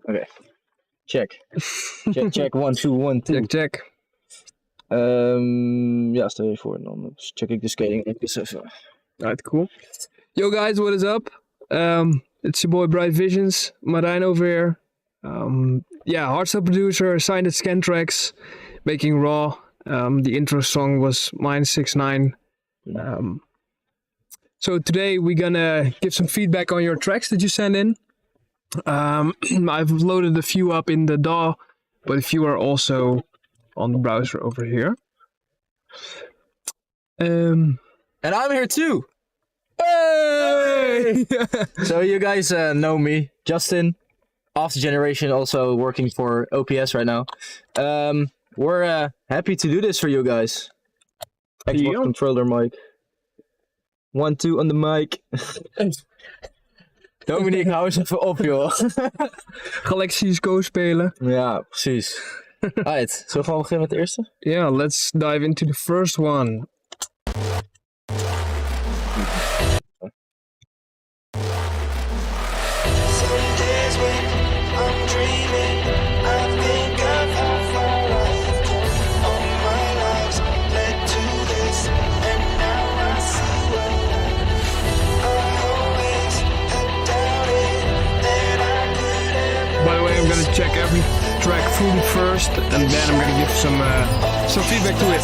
Okay. Check. Check. 1, 2, 1, 2. Check. Ja, stel je voor. En dan check ik de scaling even. Alright, cool. Yo guys, what is up? It's your boy Bright Visions, Marijn over here. Hardstyle producer, signed at Scantrax, making Raw. The intro song was mine 6ix9ine. So today we're gonna give some feedback on your tracks that you sent in. I've loaded a few up in the DAW, but a few are also on the browser over here. And I'm here too! Hey! So you guys know me, Justin, Aftergeneration, also working for OPS right now. We're happy to do this for you guys. Xbox controller mic. 1, 2 on the mic. Dominique, hou eens even op, joh. Galaxies Go spelen. Ja, precies. Alright, zullen we gewoon beginnen met de eerste? Yeah, let's dive into the first one. Some days when I'm dreaming, I think fully first, and then I'm gonna give some feedback to it.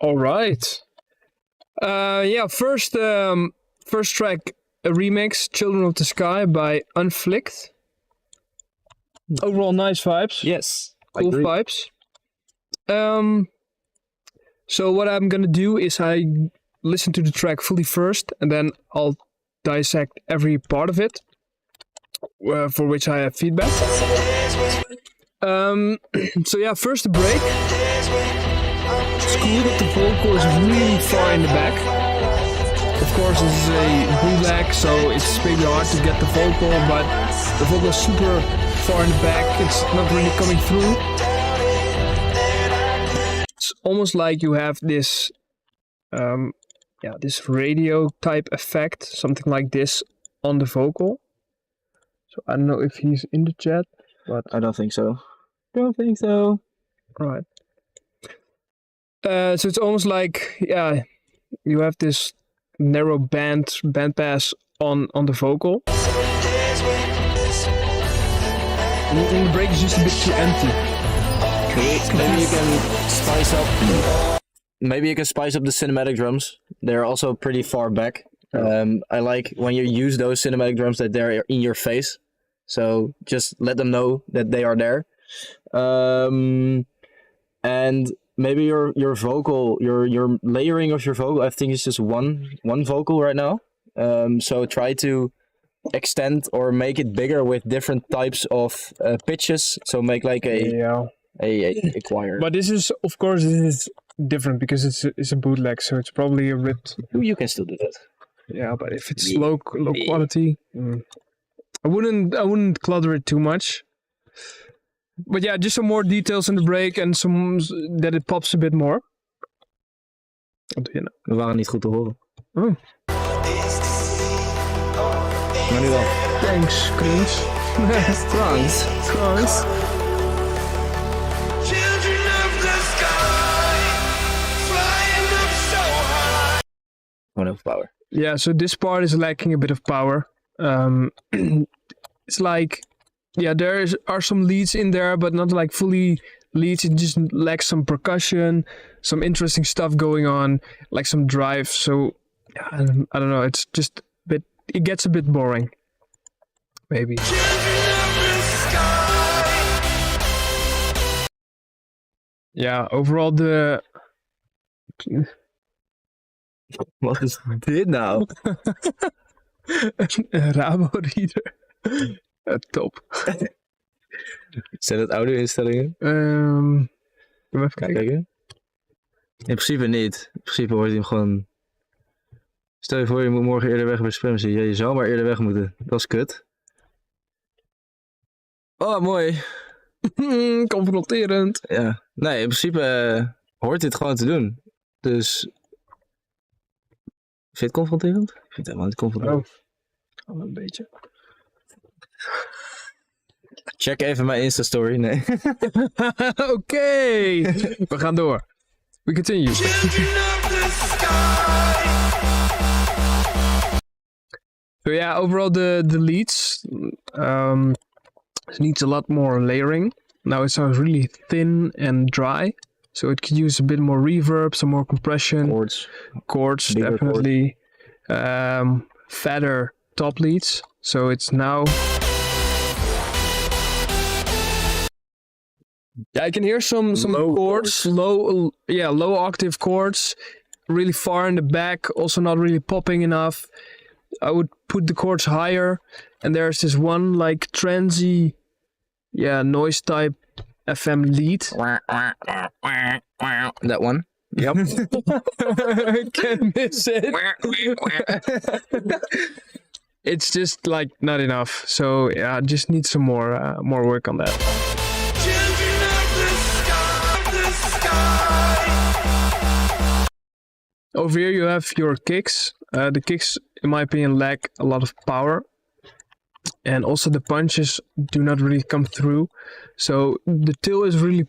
All right. Yeah, first track, a remix, Children of the Sky by Unflicked. Overall nice vibes. Yes. Cool vibes. So what I'm gonna do is I listen to the track fully first, and then I'll dissect every part of it, for which I have feedback. So yeah, first the break. It's cool that the vocal is really far in the back. Of course, this is a bootleg, so it's maybe hard to get the vocal, but the vocal is super far in the back. It's not really coming through. It's almost like you have this, this radio type effect, something like this on the vocal. So I don't know if he's in the chat, but I don't think so. Don't think so. Right. So it's almost like, yeah, you have this narrow band pass on the vocal. And the break is just a bit too empty. Maybe you can spice up. Maybe you can spice up the cinematic drums. They're also pretty far back. I like when you use those cinematic drums that they're in your face. So just let them know that they are there. And maybe your vocal, your layering of your vocal, I think it's just one vocal right now. So try to extend or make it bigger with different types of pitches. So make like a choir. But this is, of course, different because it's a bootleg, so it's probably a bit. You can still do that. Yeah, but if it's low quality, I wouldn't clutter it too much. But yeah, just some more details in the break and some that it pops a bit more. Wat doe je nou? We waren niet goed te horen. Oh. Maar nu wel. Thanks, Crunch. Frans. Frans. Gewoon heel veel power. Yeah, so this part is lacking a bit of power. It's like, yeah, are some leads in there, but not like fully leads. It just lacks some percussion, some interesting stuff going on, like some drive. So, yeah, I don't know. It's just a bit. It gets a bit boring. Maybe. Yeah, overall the. Wat is dit nou? Een Rabo-reader. Top. Zijn dat audio-instellingen? Even kijken. In principe niet. In principe wordt hij hem gewoon... Stel je voor, je moet morgen eerder weg bij Spremsen. Ja, je zou maar eerder weg moeten. Dat is kut. Oh, mooi. Confronterend. Ja. Nee, in principe hoort dit gewoon te doen. Dus... Vind je het confronterend? Ik vind het helemaal niet confronterend. Oh, een beetje. Check even mijn Insta-story. Nee. Oké. We gaan door. We continue. So yeah, overall the leads needs a lot more layering. Now it sounds really thin and dry. So it could use a bit more reverb, some more compression. Chords, definitely. Fatter top leads. So it's now... Yeah, I can hear some low chords, low octave chords, really far in the back, also not really popping enough. I would put the chords higher, and there's this one like transy, noise type FM lead. That one? Yep. Can't miss it. It's just like not enough. So yeah, I just need some more work on that. Over here you have your kicks. The kicks, in my opinion, lack a lot of power. And also the punches do not really come through. So the till is really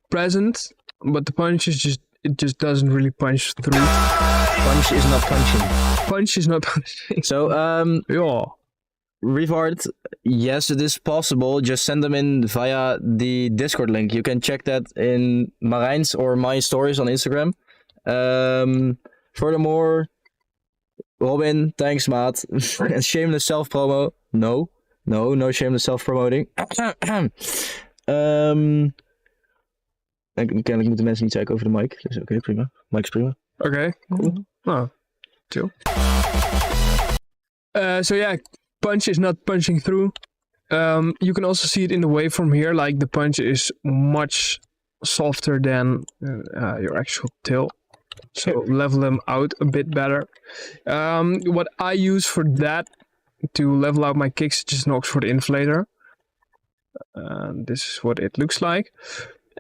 present, but the punch is just doesn't really punch through. Punch is not punching. Punch is not punching. So, yeah. Revard, yes, it is possible. Just send them in via the Discord link. You can check that in Marijn's or my stories on Instagram. Furthermore, Robin, thanks, maat. Shameless self-promo. No shameless self-promoting. Kennelijk moeten mensen niet zeiken over de mic. Dus oké, prima. Mic is prima. Okay, cool. Oh, chill. So yeah, punch is not punching through. You can also see it in the waveform here, like the punch is much softer than your actual till. So level them out a bit better. What I use for that, to level out my kicks, is just an Oxford inflator. This is what it looks like.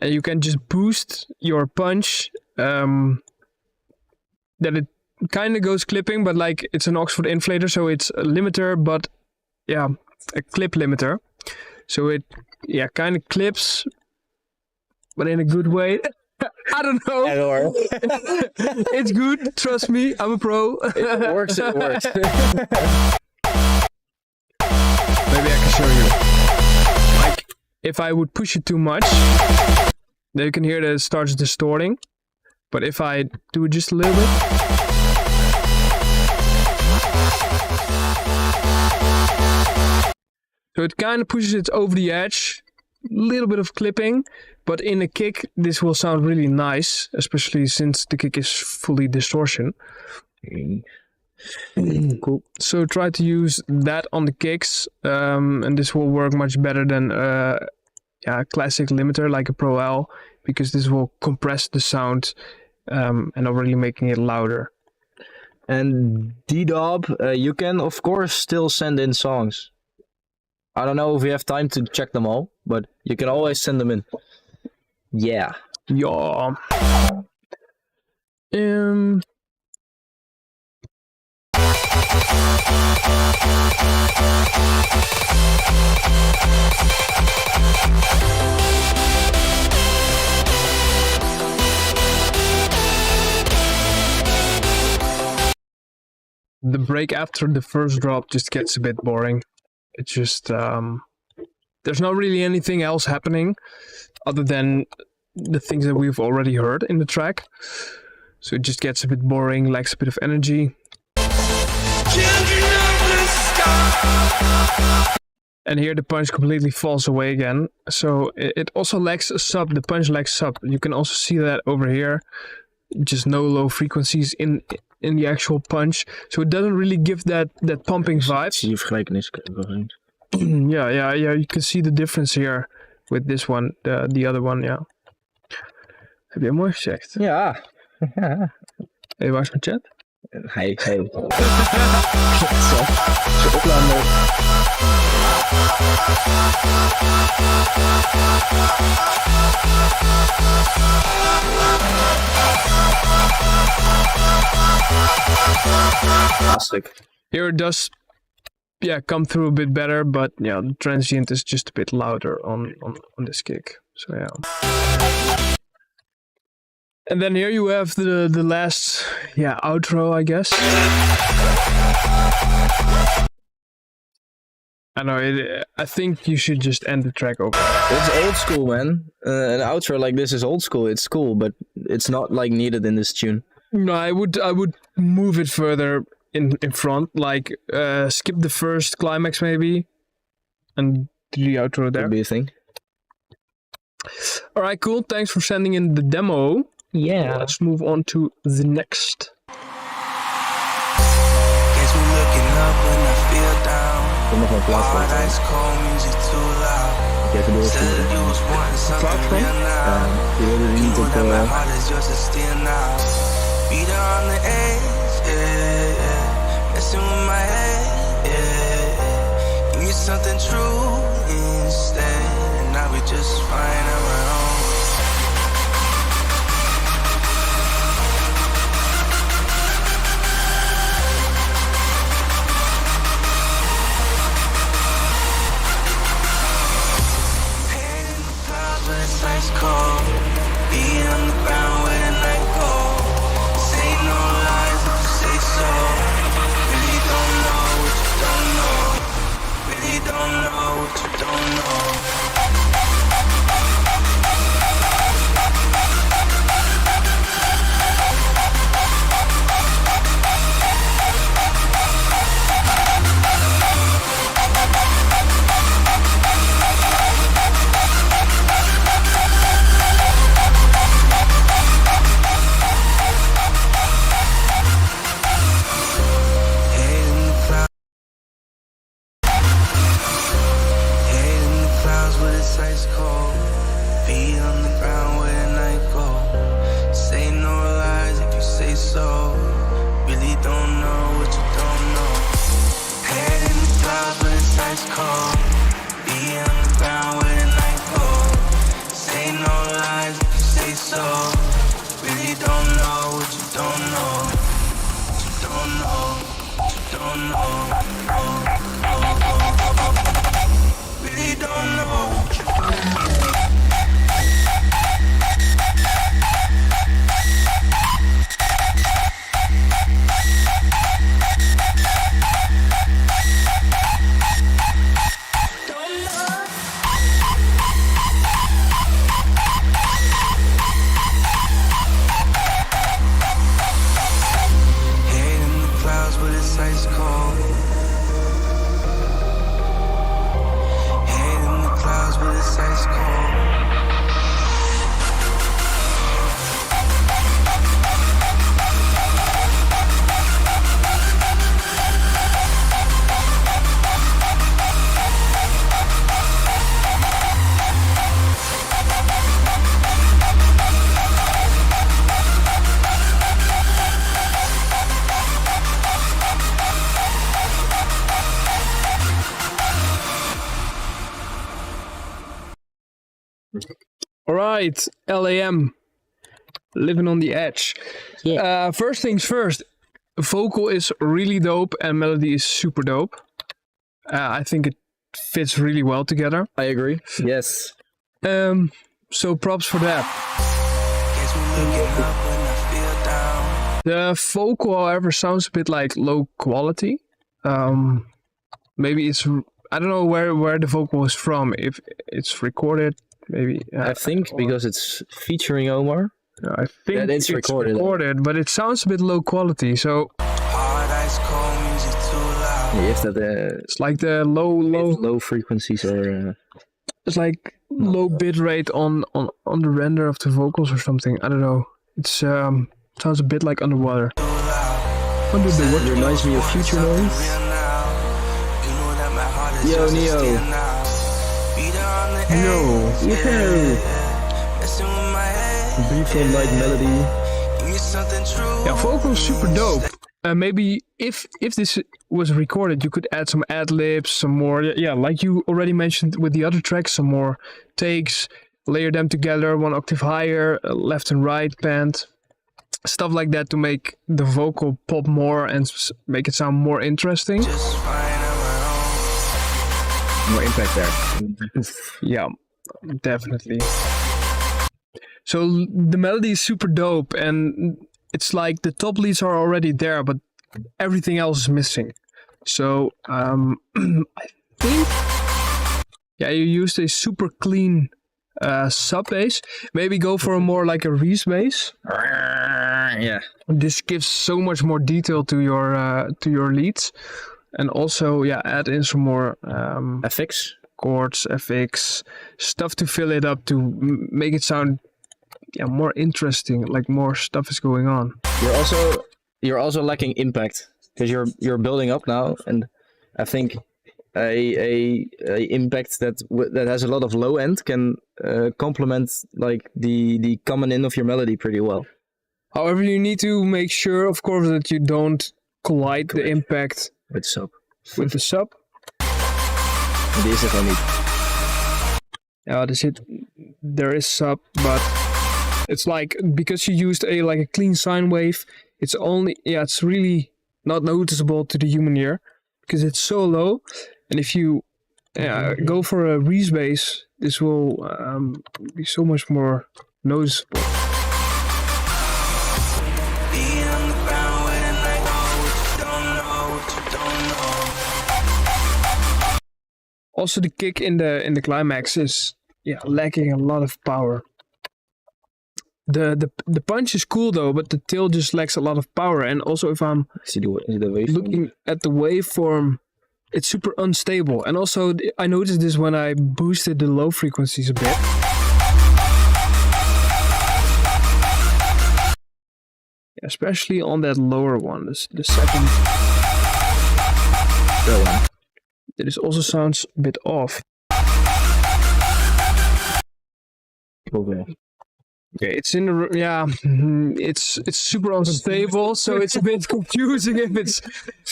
And you can just boost your punch, that it kind of goes clipping, but like it's an Oxford inflator, so it's a limiter, but yeah, a clip limiter. So it kind of clips, but in a good way. I don't know. It's good, trust me, I'm a pro. It works. Maybe I can show you. Like, if I would push it too much, then you can hear that it starts distorting. But if I do it just a little bit, so it kind of pushes it over the edge, a little bit of clipping, but in a kick this will sound really nice, especially since the kick is fully distortion. Cool. So try to use that on the kicks, and this will work much better than a classic limiter like a Pro L, because this will compress the sound and not really making it louder. And D-Dob, you can of course still send in songs. I don't know if we have time to check them all, but you can always send them in. Yeah. Yeah. The break after the first drop just gets a bit boring. It's just there's not really anything else happening other than the things that we've already heard in the track. So it just gets a bit boring, lacks a bit of energy. And here the punch completely falls away again. So it also lacks a sub. The punch lacks sub. You can also see that over here. Just no low frequencies in the actual punch. So it doesn't really give that pumping vibe. Zie je vergelijkenis overheen? Yeah, you can see the difference here with this one, the other one, ja. Heb jij mooi gezegd? Ja. Hey, waar is mijn chat? Hey. Zo opladen. Here it does, come through a bit better, but yeah, the transient is just a bit louder on this kick. So yeah. And then here you have the last, outro, I guess. I know, I think you should just end the track over. It's old school, man. An outro like this is old school. It's cool, but it's not like needed in this tune. No, I would move it further in front, like skip the first climax maybe, and do the outro there. What do you think? All right, cool. Thanks for sending in the demo. Yeah. Let's move on to the next. Guess me looking up when I feel down. Hard ice cold music too loud. Said you was wanting something real now. People that my heart is yours to steal now. Beat on the edge, yeah. Messing with my head, yeah. Give me something true instead, and I'll be just fine on my own. Ice cold, be on the ground where the night goes. Say no lies if you say so. Really don't know what you don't know. Really don't know what you don't know. Ice cold, feet on the ground where the night goes. Say no lies if you say so. Really don't know what you don't know. Head in the clouds when it's ice cold. Feet on the ground where the night goes. Say no lies if you say so. Really don't know what you don't know. What you don't know. What you don't know. Really don't know. Ice cold. Head in the clouds, but it's ice cold. Alright, LAM. Living on the edge. Yeah. First things first. Vocal is really dope and melody is super dope. I think it fits really well together. I agree. Yes. So props for that. Guess we're looking up when I feel down. The vocal, however, sounds a bit like low quality. Maybe it's, I don't know where the vocal is from. If it's recorded, maybe. I think because it's featuring Omar. I think that it's recorded. But it sounds a bit low quality. So Hard ice cold music too loud. Yeah, if that it's like the low frequencies or. It's like low bit rate on the render of the vocals or something. I don't know. It's sounds a bit like underwater. Under the It water. reminds me of Future Noise. Yo, Neo. No. Beat like melody. Yeah, vocals super dope. Maybe if this was recorded, you could add some ad libs, some more. Yeah, like you already mentioned with the other tracks, some more takes, layer them together, one octave higher, left and right band, stuff like that to make the vocal pop more and make it sound more interesting. More impact there. Yeah, definitely. So the melody is super dope and it's like the top leads are already there, but everything else is missing. So I think, yeah, you used a super clean sub bass. Maybe go for a more like a Reese bass. Yeah. This gives so much more detail to your leads, and also add in some more FX, chords, FX, stuff to fill it up to make it sound more interesting, like more stuff is going on. You're also lacking impact because you're building up now, and I think a impact that has a lot of low end can complement like the coming in of your melody pretty well. However, you need to make sure, of course, that you don't collide the impact With sub. with the sub. This is only. There is sub, but it's like because you used a clean sine wave, it's only it's really not noticeable to the human ear because it's so low. And if you go for a Reese bass, this will be so much more noticeable. Also, the kick in the climax is lacking a lot of power. The punch is cool though, but the tail just lacks a lot of power. And also, if I'm looking at the waveform, it's super unstable. And also, I noticed this when I boosted the low frequencies a bit. Especially on that lower one, the second. one. This also sounds a bit off. Okay. Okay, it's in the it's super unstable, so it's a bit confusing if it's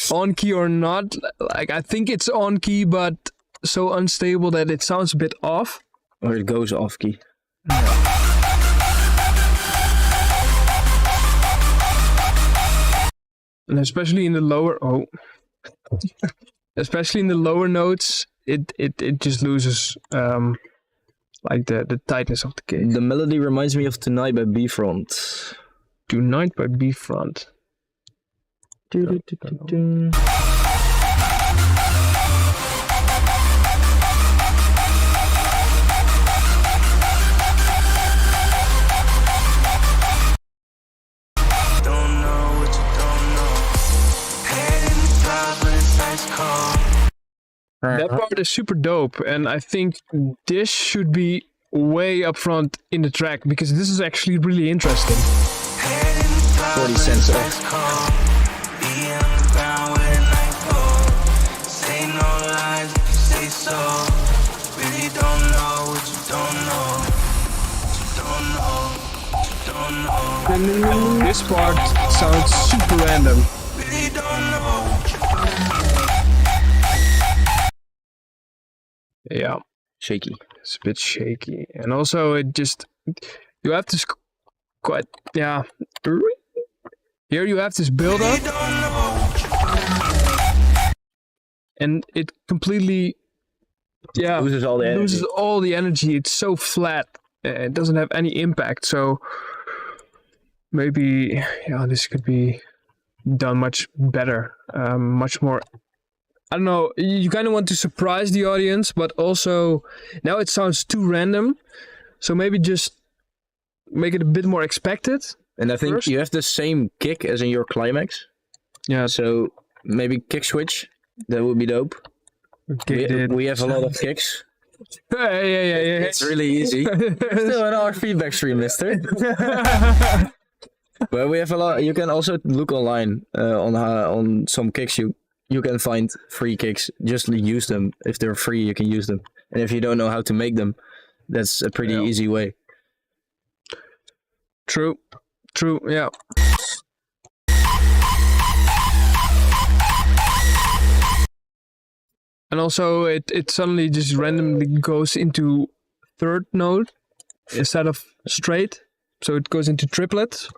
on key or not. Like I think it's on key, but so unstable that it sounds a bit off. Or it goes off key. And especially in the lower especially in the lower notes, it just loses like the tightness of the kick. The melody reminds me of Tonight by B-Front. Tonight by B-Front. That part is super dope, and I think this should be way up front in the track because this is actually really interesting. 40 cents off. This part sounds super random. Yeah. shaky. It's a bit shaky, and also you have this quite Here you have this build up, and it completely Loses all the energy. loses all the energy. It's so flat. It doesn't have any impact. So maybe this could be done much better, much more. I don't know. You kind of want to surprise the audience, but also now it sounds too random. So maybe just make it a bit more expected. And I think first. you have the same kick as in your climax. Yeah. So maybe kick switch. That would be dope. We have a lot of kicks. Yeah. It's really easy. Still in our feedback stream, mister. But we have a lot. You can also look online on some kicks. You can find free kicks. Just use them. If they're free, you can use them. And if you don't know how to make them, that's a pretty easy way. True, yeah. And also it suddenly just randomly goes into third note instead of straight. So it goes into triplets,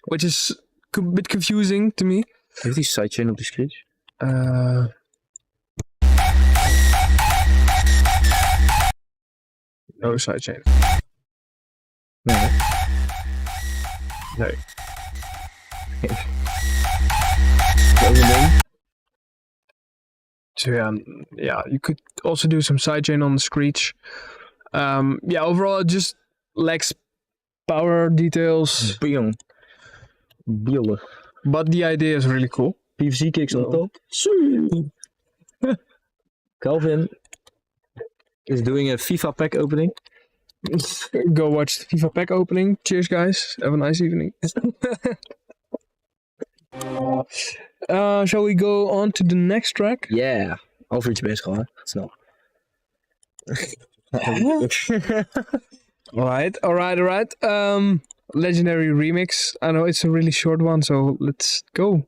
which is a bit confusing to me. Heeft die sidechain op de scratch? No sidechain. Nee. Nee. So you could also do some sidechain on the screech. Overall it just lacks power details. Bion. But the idea is really cool. PVC kicks on top. Calvin is doing a FIFA pack opening. Go watch the FIFA pack opening. Cheers, guys. Have a nice evening. Shall we go on to the next track? Yeah. Half uurtje bezig al, hè? Snel. Alright. Legendary remix. I know it's a really short one, so let's go.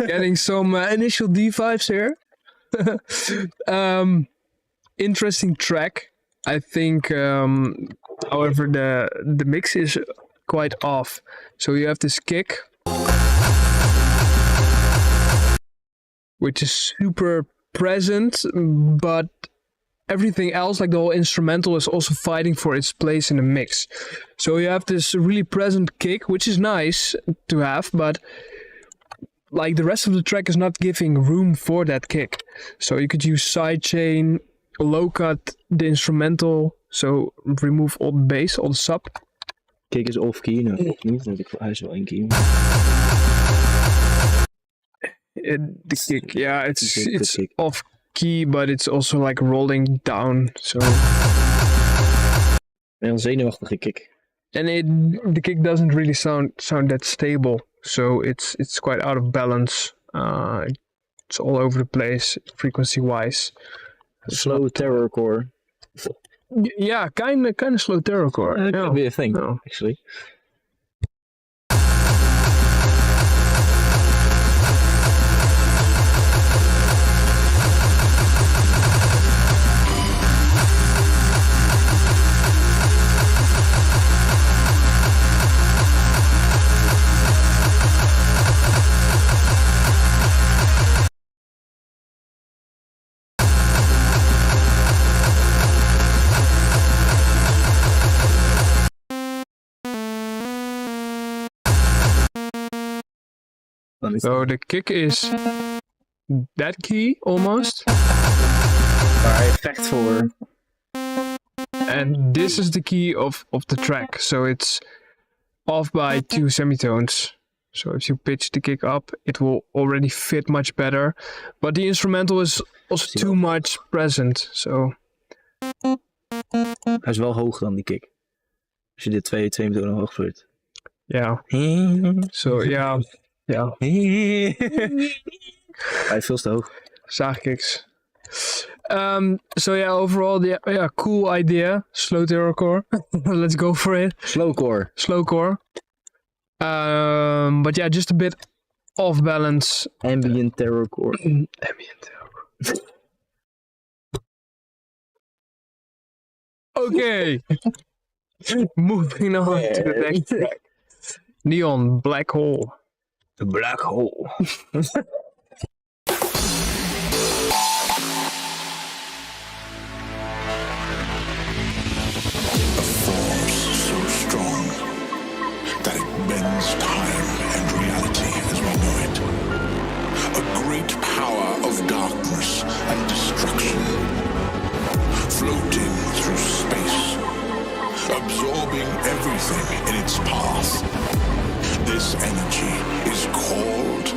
Getting some initial D vibes here. Interesting track. I think, however, the mix is quite off. So you have this kick, which is super present, but everything else, like the whole instrumental, is also fighting for its place in the mix. So you have this really present kick, which is nice to have, but like the rest of the track is not giving room for that kick. So you could use sidechain, low cut the instrumental, so remove all the bass, all the sub. Kick is off key, nou niet, hij is wel 1 key. The kick, it's off key, but it's also like rolling down. So Een zenuwachtige kick. And the kick doesn't really sound that stable. So it's quite out of balance. It's all over the place, frequency-wise. Slow terrorcore. Yeah, kind of slow terrorcore. That could be a thing, actually. So the kick is that key almost. Waar hij vecht voor And this is the key of the track. So it's off by 2 semitones. So if you pitch the kick up, it will already fit much better. But the instrumental is also too much present. So Hij is wel hoger dan die kick. Als je dit twee tonen hoog voert. yeah. So yeah. Hij is veel te hoog. Zaagkicks. So yeah, overall, cool idea. Slow terrorcore. Let's go for it. Slowcore. Slowcore. But yeah, just a bit off balance. Ambient terrorcore. Ambient terrorcore. Okay. Moving on to the next track. Neon Black Hole. The Black Hole. That it bends time and reality as we know it. A great power of darkness and destruction, floating through space, absorbing everything in its path. This energy is called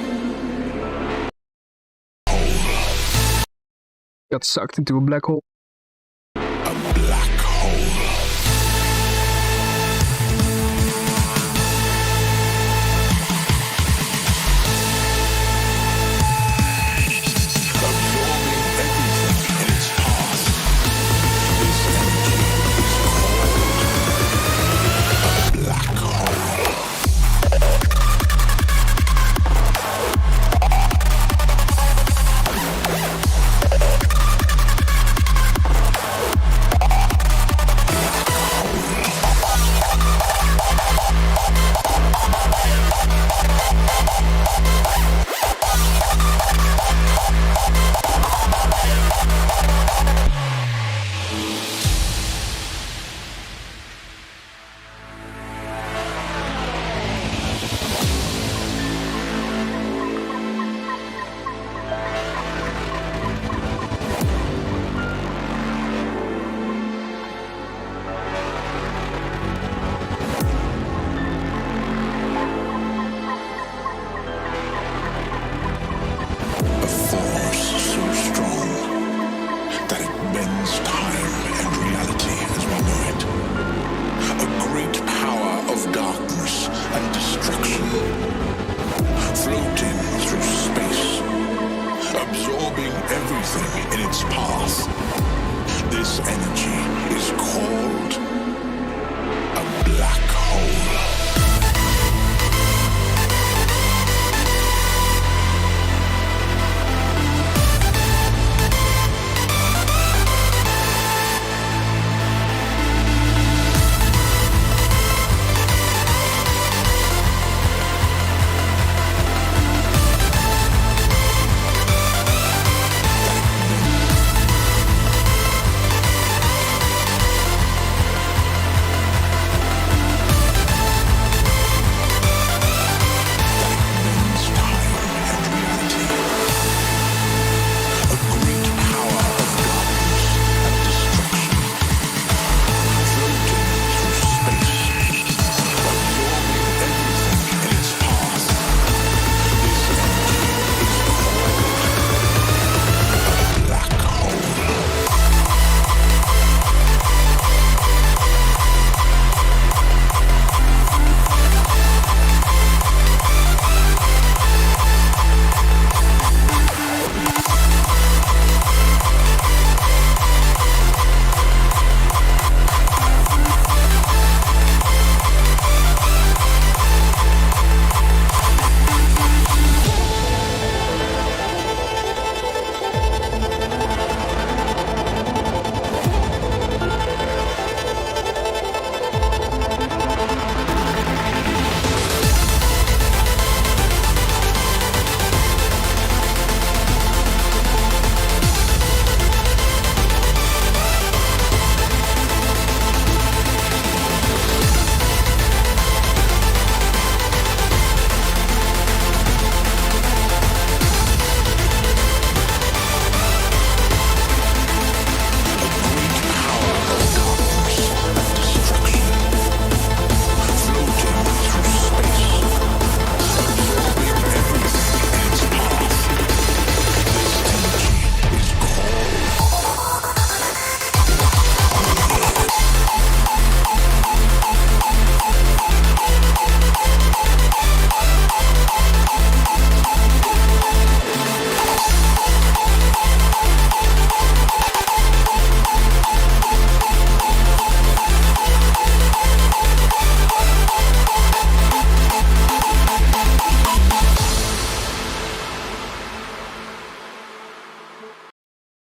hole. Got sucked into a black hole. A black hole.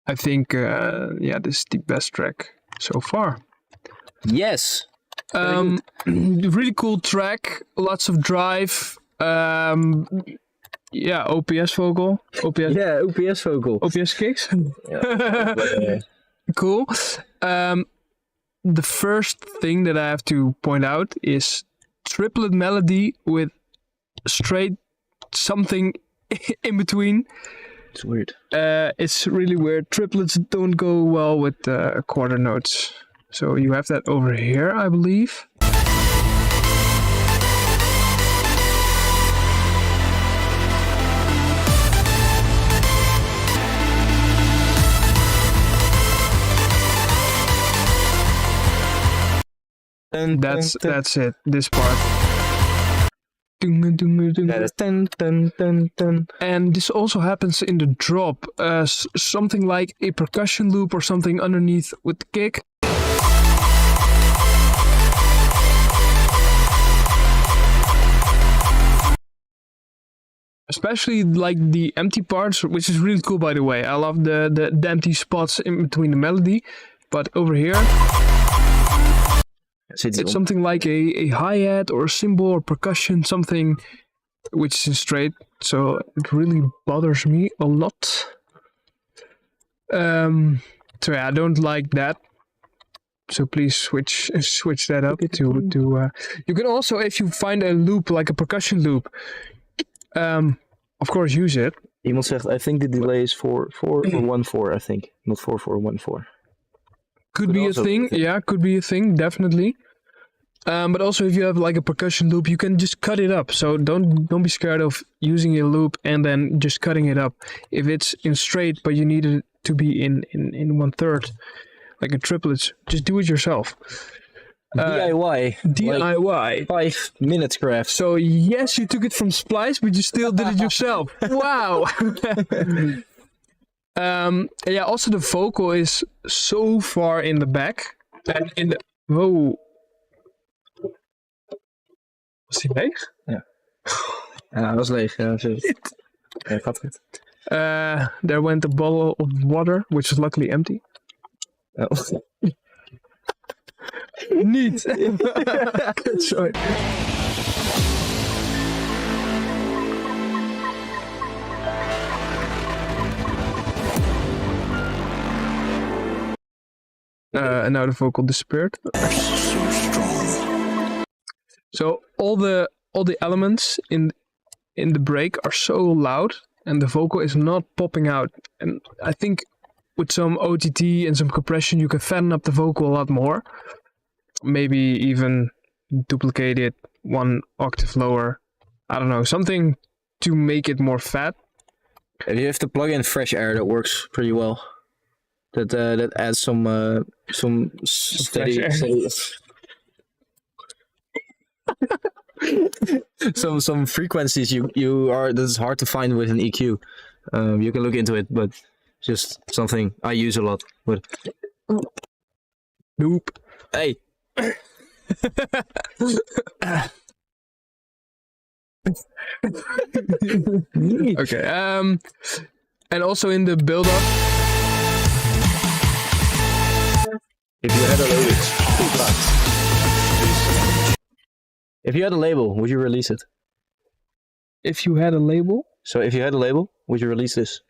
I think this is the best track so far. Yes. Really cool track, lots of drive. OPS vocal. OPS. Yeah, OPS vocal. OPS kicks. Yeah. Cool. The first thing that I have to point out is triplet melody with straight something in between. It's weird. It's really weird. Triplets don't go well with quarter notes. So you have that over here, I believe. That's it. This part. And this also happens in the drop. Something like a percussion loop or something underneath with the kick. Especially like the empty parts, which is really cool, by the way. I love the empty spots in between the melody. But over here, it's something like a hi-hat or a cymbal or percussion, something which is in straight. So it really bothers me a lot. So yeah, I don't like that. So please switch that up to you can also, if you find a loop like a percussion loop, of course use it. Iemand zegt, I think the delay is 4 or 1/4, I think, not 4/4 1/4. Could be a thing, yeah, could be a thing, definitely. But also, if you have like a percussion loop, you can just cut it up. So don't be scared of using a loop and then just cutting it up. If it's in straight, but you need it to be in 1/3, like a triplets, just do it yourself. DIY. DIY. 5 minutes craft. So yes, you took it from Splice, but you still did it yourself. Wow. Yeah, also the vocal is so far in the back. And in the... Whoa. Was die leeg? Ja. Ja, hij was leeg. Ja, gaat goed. There went a bottle of water, which is luckily empty. Oh. Niet. Sorry. And now the vocal disappeared. So strong. So all the elements in the break are so loud, and the vocal is not popping out. And I think with some OTT and some compression, you can fatten up the vocal a lot more. Maybe even duplicate it 1 octave lower. I don't know, something to make it more fat. You have to plug in fresh air. That works pretty well. That adds some steady, some frequencies that's hard to find with an EQ. You can look into it, but just something I use a lot. But Nope. Hey. Okay. And also in the build-up. If you had a label, if you had a label, would you release it? If you had a label? So if you had a label, would you release this?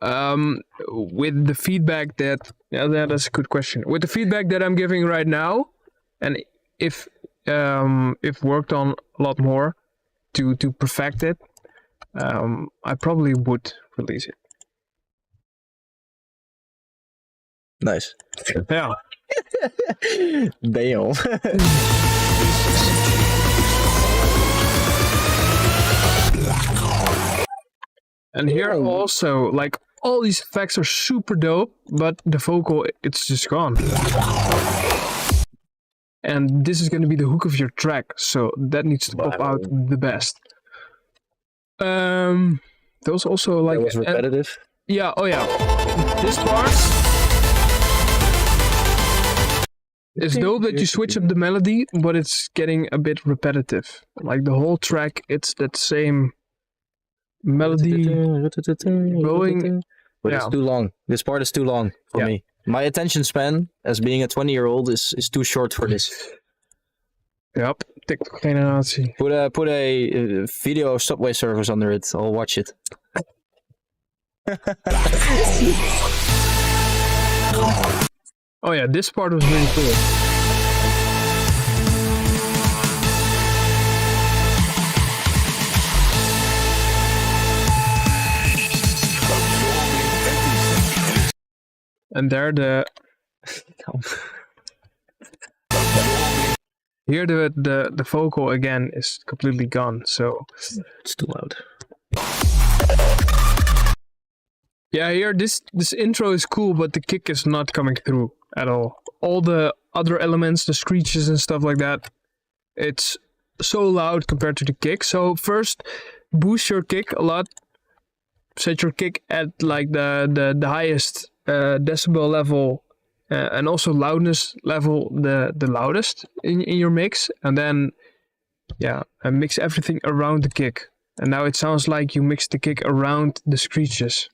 With the feedback that... Yeah, that's a good question. With the feedback that I'm giving right now, and if worked on a lot more to perfect it, I probably would release it. Nice. Yeah. Damn. And here also, like, all these effects are super dope, but the vocal, it's just gone. And this is going to be the hook of your track, so that needs to pop out the best. Those also like... That was repetitive. Yeah, oh yeah. This part... It's dope that you switch up the melody, but it's getting a bit repetitive. Like the whole track, it's that same melody going but it's Yeah. too long. This part is too long for Yeah. me. My attention span, as being a 20-year-old, is too short for this. Yep, TikTok-generatie. Put a video Subway service under it. I'll watch it. Oh yeah, this part was really cool. And there here the vocal again is completely gone, so It's too loud. yeah, here this intro is cool, but the kick is not coming through at all. All the other elements, the screeches and stuff like that, it's so loud compared to the kick. So first boost your kick a lot. Set your kick at like the highest decibel level and also loudness level the loudest in your mix, and then mix everything around the kick. And now it sounds like you mix the kick around the screeches.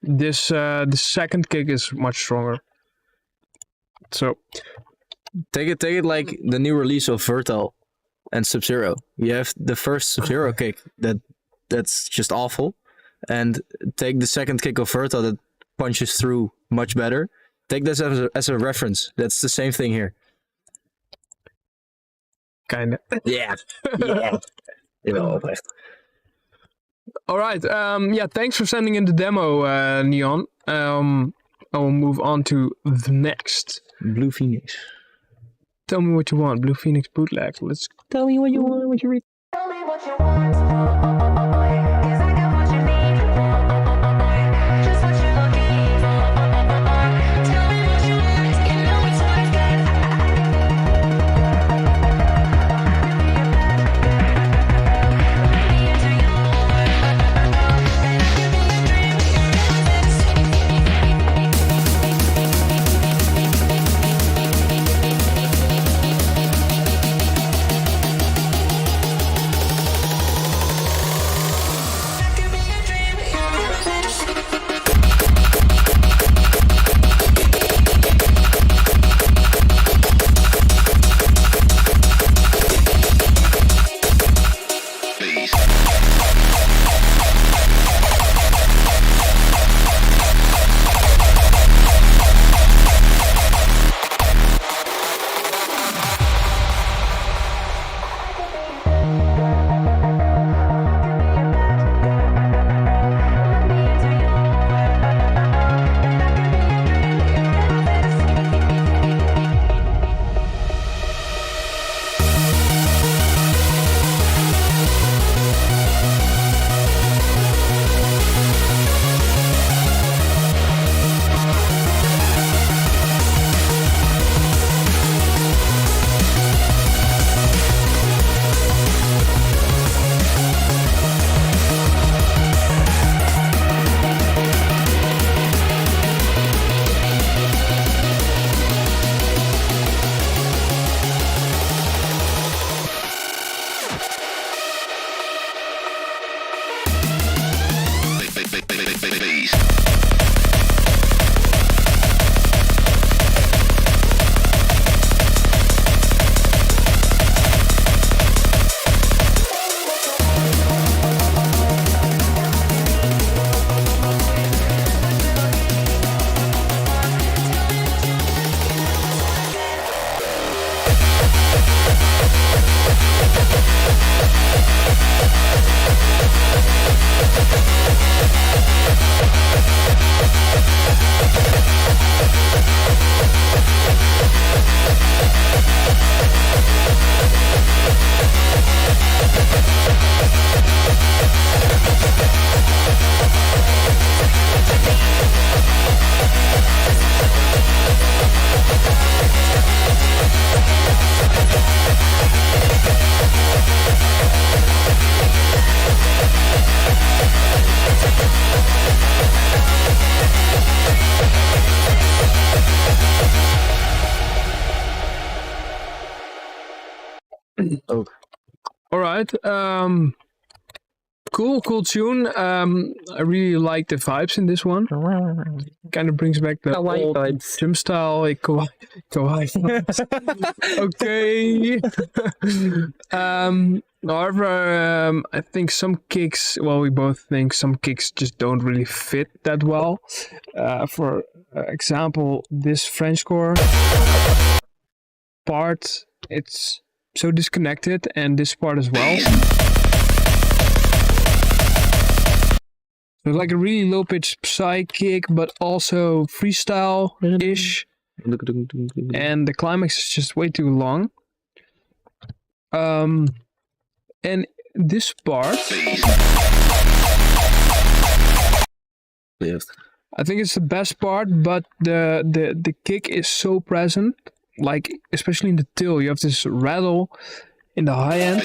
This the second kick is much stronger. So Take it like the new release of Vertal and Sub-Zero. You have the first Sub-Zero kick that's just awful, and take the second kick of Vertal that punches through much better. Take this as a reference. That's the same thing here. kinda. Yeah. Yeah. Jawel, oprecht. Alright, thanks for sending in the demo, Neon. I will move on to the next. Blue Phoenix. Tell me what you want, Blue Phoenix bootleg. Let's Tell me what you want, what you read. Tell me what you want, boy, 'cause I got what you need, boy, just what you're looking for. Tell me what you want, you know it's worth it. Maybe into your world, and I give you a dream, ook. Alright. Cool tune. I really like the vibes in this one. Kind of brings back the Kawaii old vibes. gym style. Kawaii vibes. Okay. However, I think some kicks, we both think some kicks just don't really fit that well. For example, this Frenchcore part, it's so disconnected, and this part as well. So like a really low pitched psy kick, but also freestyle-ish. And the climax is just way too long. And this part, I think it's the best part, but the kick is so present. Like, especially in the tail, you have this rattle in the high end.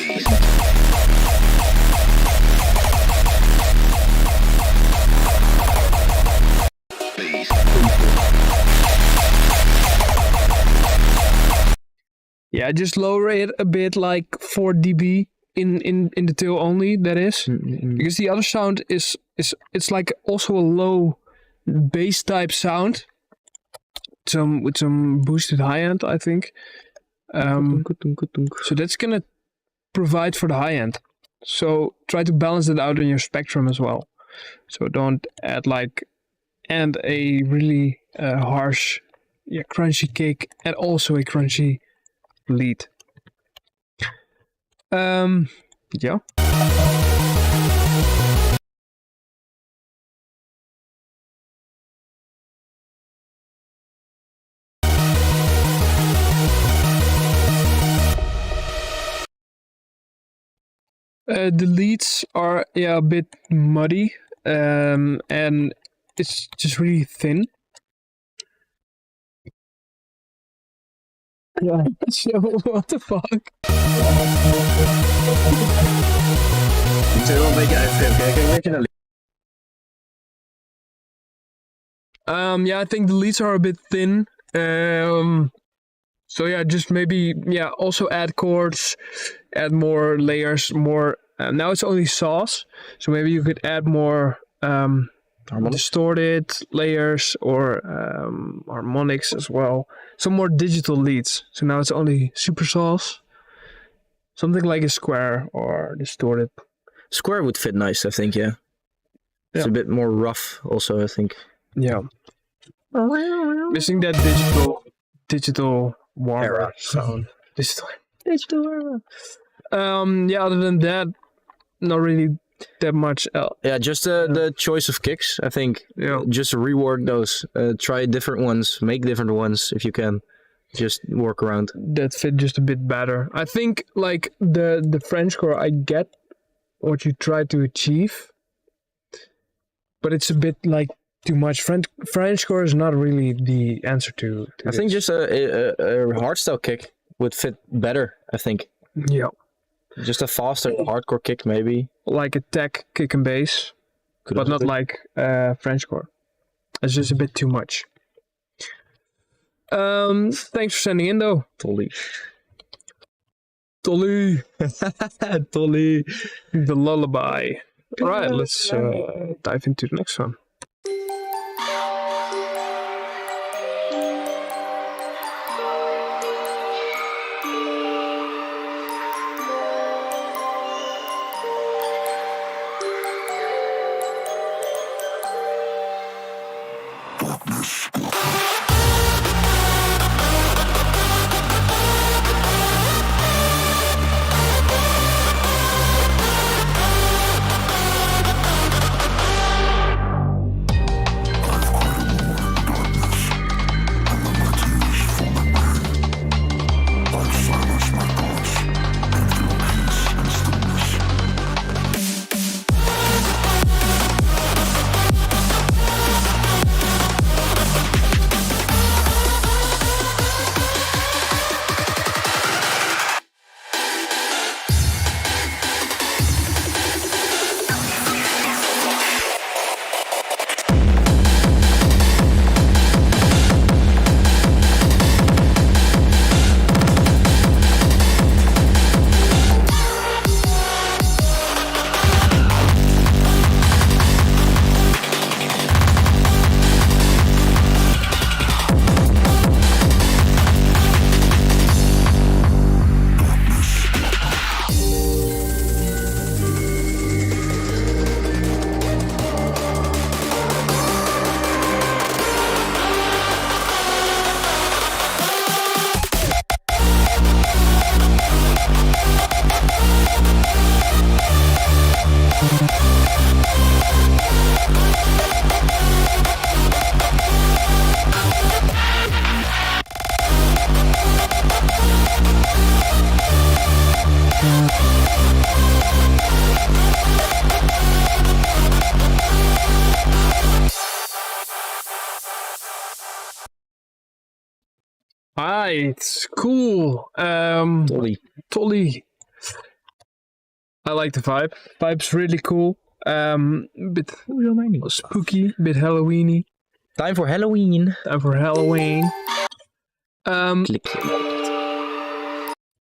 Yeah, just lower it a bit, like 4 dB in the tail only, that is. Because the other sound is it's like also a low bass type sound. With some boosted high end, I think. So that's gonna provide for the high end. So try to balance it out in your spectrum as well. So don't add and a really harsh, crunchy kick, and also a crunchy lead. Yeah. The leads are a bit muddy, and it's just really thin. Yeah, so what the fuck? Ik zou wel een beetje uitgeven. Kijk, een beetje naar Yeah, I think the leads are a bit thin. So yeah, just maybe also add chords, add more layers, more. Now it's only sauce, so maybe you could add more distorted layers or harmonics as well. Some more digital leads. So now it's only super sauce. Something like a square or distorted. Square would fit nice, I think, yeah. It's a bit more rough also, I think. Yeah. Missing that digital warmer sound. Digital warmer. Other than that, not really that much else. Yeah, just the choice of kicks, I think. Yeah. Just rework those. Try different ones, make different ones if you can. Just work around. That fit just a bit better. I think like the Frenchcore, I get what you try to achieve, but it's a bit like too much. Frenchcore is not really the answer to I think just a hardstyle kick would fit better, I think. Yeah. Just a faster hardcore kick, maybe. Like a tech kick and bass, but not like Frenchcore. It's just a bit too much. Thanks for sending in though. Tolly. Tolly. Tolly. The lullaby. Alright, let's dive into the next one. It's cool. Totally. Totally. I like the vibe. Vibe's really cool. Bit spooky, bit Halloweeny. Time for Halloween. Time for Halloween. Click.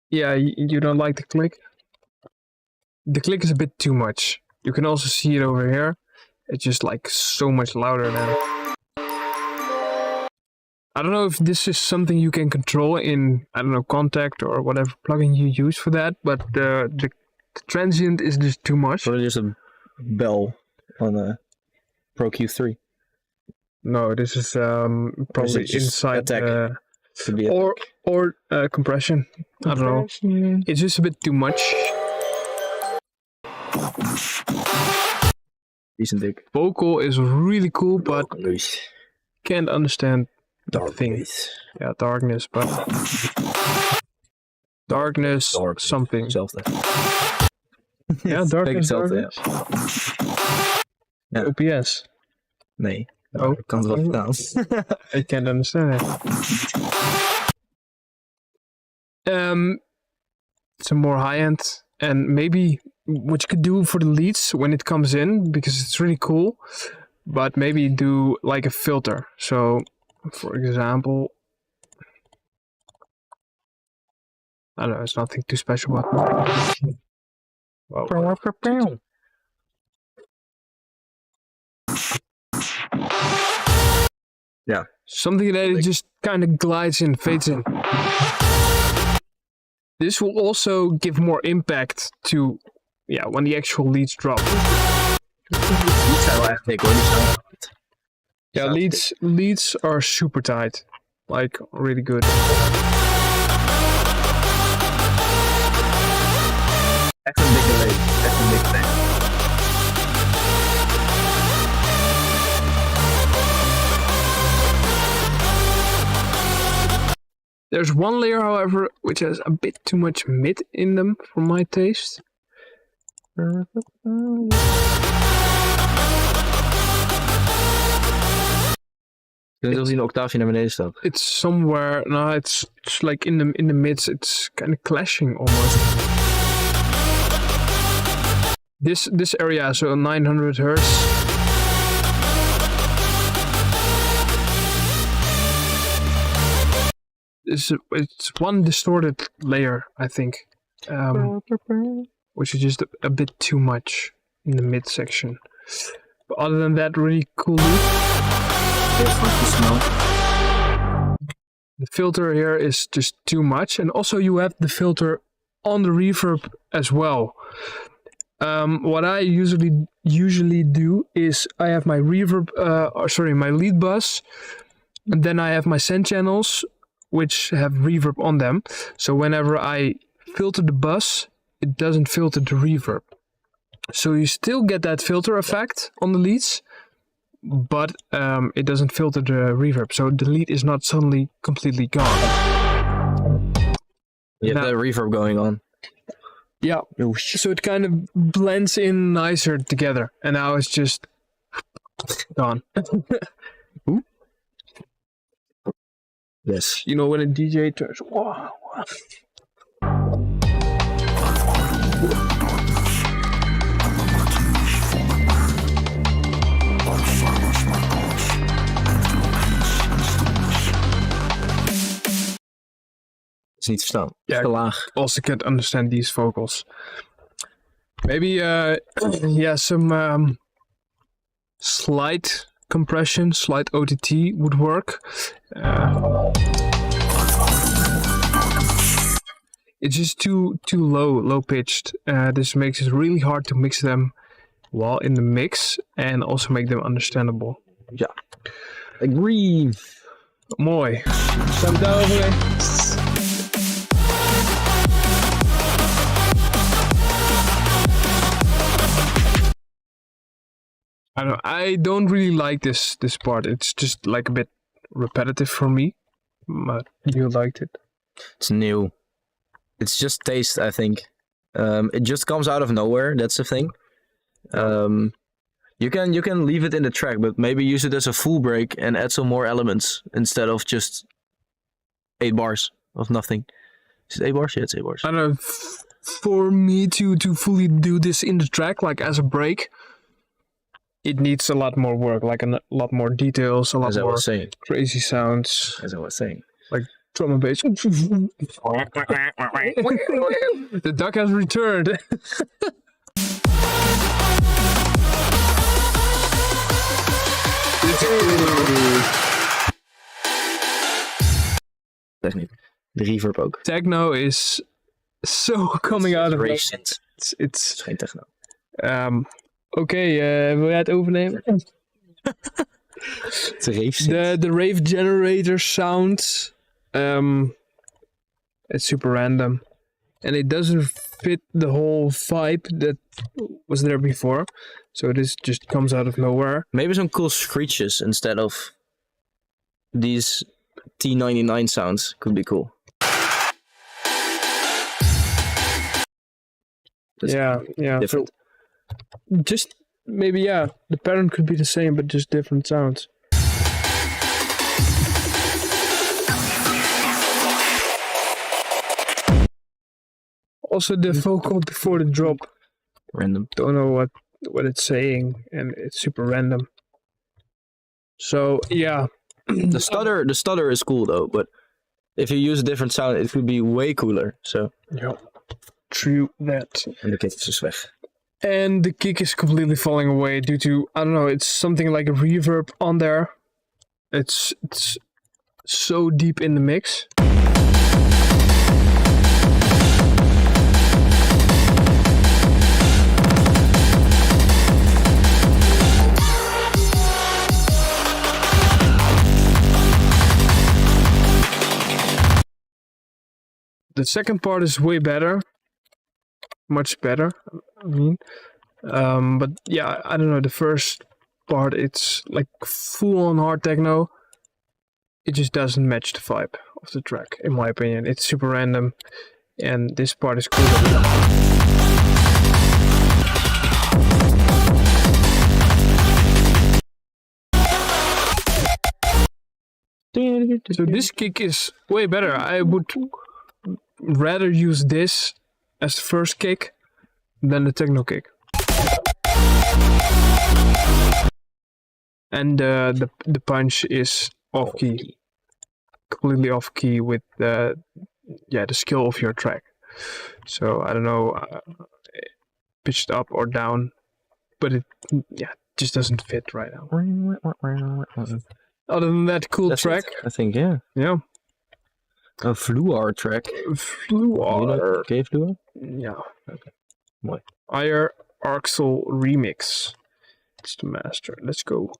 Yeah, you don't like the click? The click is a bit too much. You can also see it over here. It's just like so much louder than. I don't know if this is something you can control in, I don't know, Contact or whatever plugin you use for that, but the transient is just too much. Or just a bell on a Pro Q3. No, this is probably it just inside attack? Could be or compression. I don't know. It's just a bit too much. Decent dick. Vocal is really cool, but Darkness. can't understand the thing. Darkness. Yeah, darkness, but darkness Dark. something. Hetzelfde. Yeah, darkness. hetzelfde, Darkness. Ja. OPS. Nee. Oh. Ik kan het wel vertalen. I can't understand it. It's a more high end, and maybe what you could do for the leads when it comes in, because it's really cool, but maybe do like a filter. So, for example, I don't know, it's nothing too special, but well, yeah. something that it just kind of glides in, fades in. This will also give more impact to, yeah, when the actual leads drop. Yeah, leads are super tight, like really good. Echt een dikke leeg. Echt een dikke leeg. There's one layer, however, which has a bit too much mid in them for my taste. Kun je zien een octaafje naar beneden staat? It's somewhere, no, it's like in the mids. It's kind of clashing almost. This area, so 900 hertz. It's one distorted layer, I think, which is just a bit too much in the mid section. But other than that, really cool loop. The filter here is just too much, and also you have the filter on the reverb as well. What I usually do is I have my reverb, my lead bus, and then I have my send channels, which have reverb on them. So whenever I filter the bus, it doesn't filter the reverb. So you still get that filter effect on the leads, but it doesn't filter the reverb. So the lead is not suddenly completely gone. You have that reverb going on. Yeah. Oh, shit. So it kind of blends in nicer together. And now it's just gone. Ooh. Yes. You know when a DJ turns, wow. Is niet verstaan. Ja, te laag. Also can't understand these vocals. Maybe, some slight compression, slight OTT would work. It's just too low pitched. This makes it really hard to mix them while in the mix and also make them understandable. Ja. Agree. Mooi. Zijn we daarover? I don't really like this part. It's just like a bit repetitive for me. But you liked it. It's new. It's just taste, I think. It just comes out of nowhere. That's the thing. You can leave it in the track, but maybe use it as a full break and add some more elements instead of just 8 bars of nothing. Is it 8 bars? Yeah, it's 8 bars. I don't know. For me to fully do this in the track, like as a break, it needs a lot more work, like a lot more details, a lot As I more was saying. crazy sounds, As I was saying. like drum and bass. The duck has returned. Dat is niet. De reverb ook. Techno is so coming out of Rave it. synth. Het It's is geen techno. Oké, wil jij het overnemen? Het is rave synth. The rave generator sound, it's super random, and it doesn't fit the whole vibe that was there before. So this just comes out of nowhere. Maybe some cool screeches instead of these T99 sounds could be cool. That's Yeah. different. So just maybe the pattern could be the same, but just different sounds. Also, the vocal before the drop, Random. don't know what it's saying, and it's super random. So yeah, The stutter is cool though, but if you use a different sound, it could be way cooler. So. yeah, true that. En de kick is dus weg. And the kick is completely falling away due to, I don't know, it's something like a reverb on there. It's so deep in the mix. The second part is way better. Much better, I mean. But yeah, I don't know, the first part, it's like full-on hard techno. It just doesn't match the vibe of the track, in my opinion. It's super random, and this part is cool. So this kick is way better. I would rather use this as the first kick than the techno kick. And the punch is off key, completely off key with the skill of your track. So I don't know, pitched up or down, but it just doesn't fit right now. Other than that, cool That's track. it, I think, yeah. Yeah. A Fluar track. Fluar. Okay, Fluar? Yeah. Okay. Mooi. Iyer Arxel remix. It's the master. Let's go.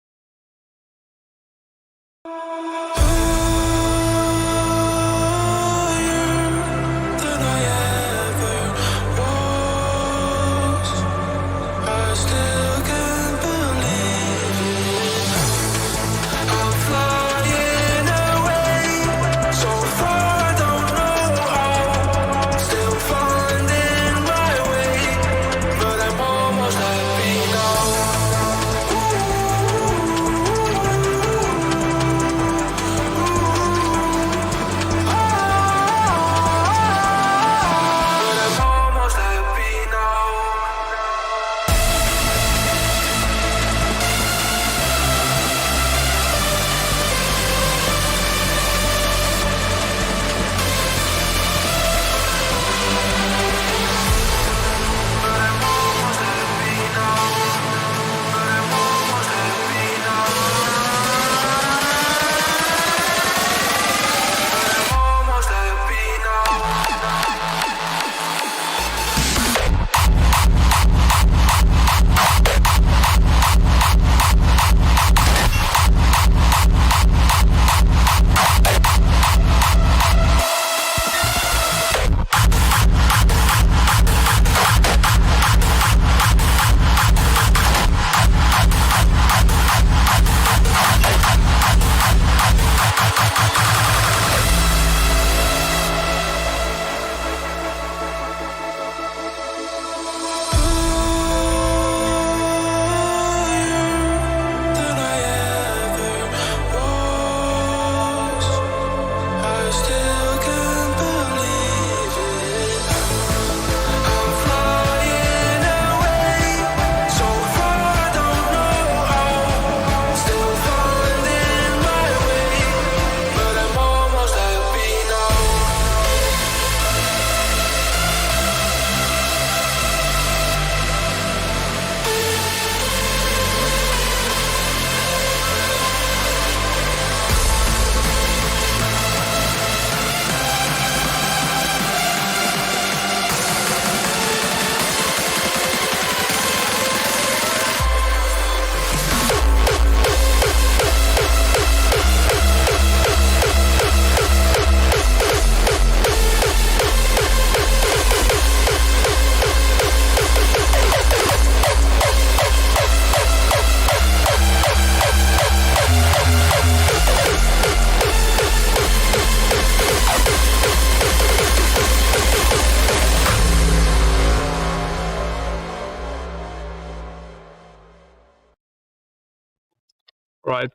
right?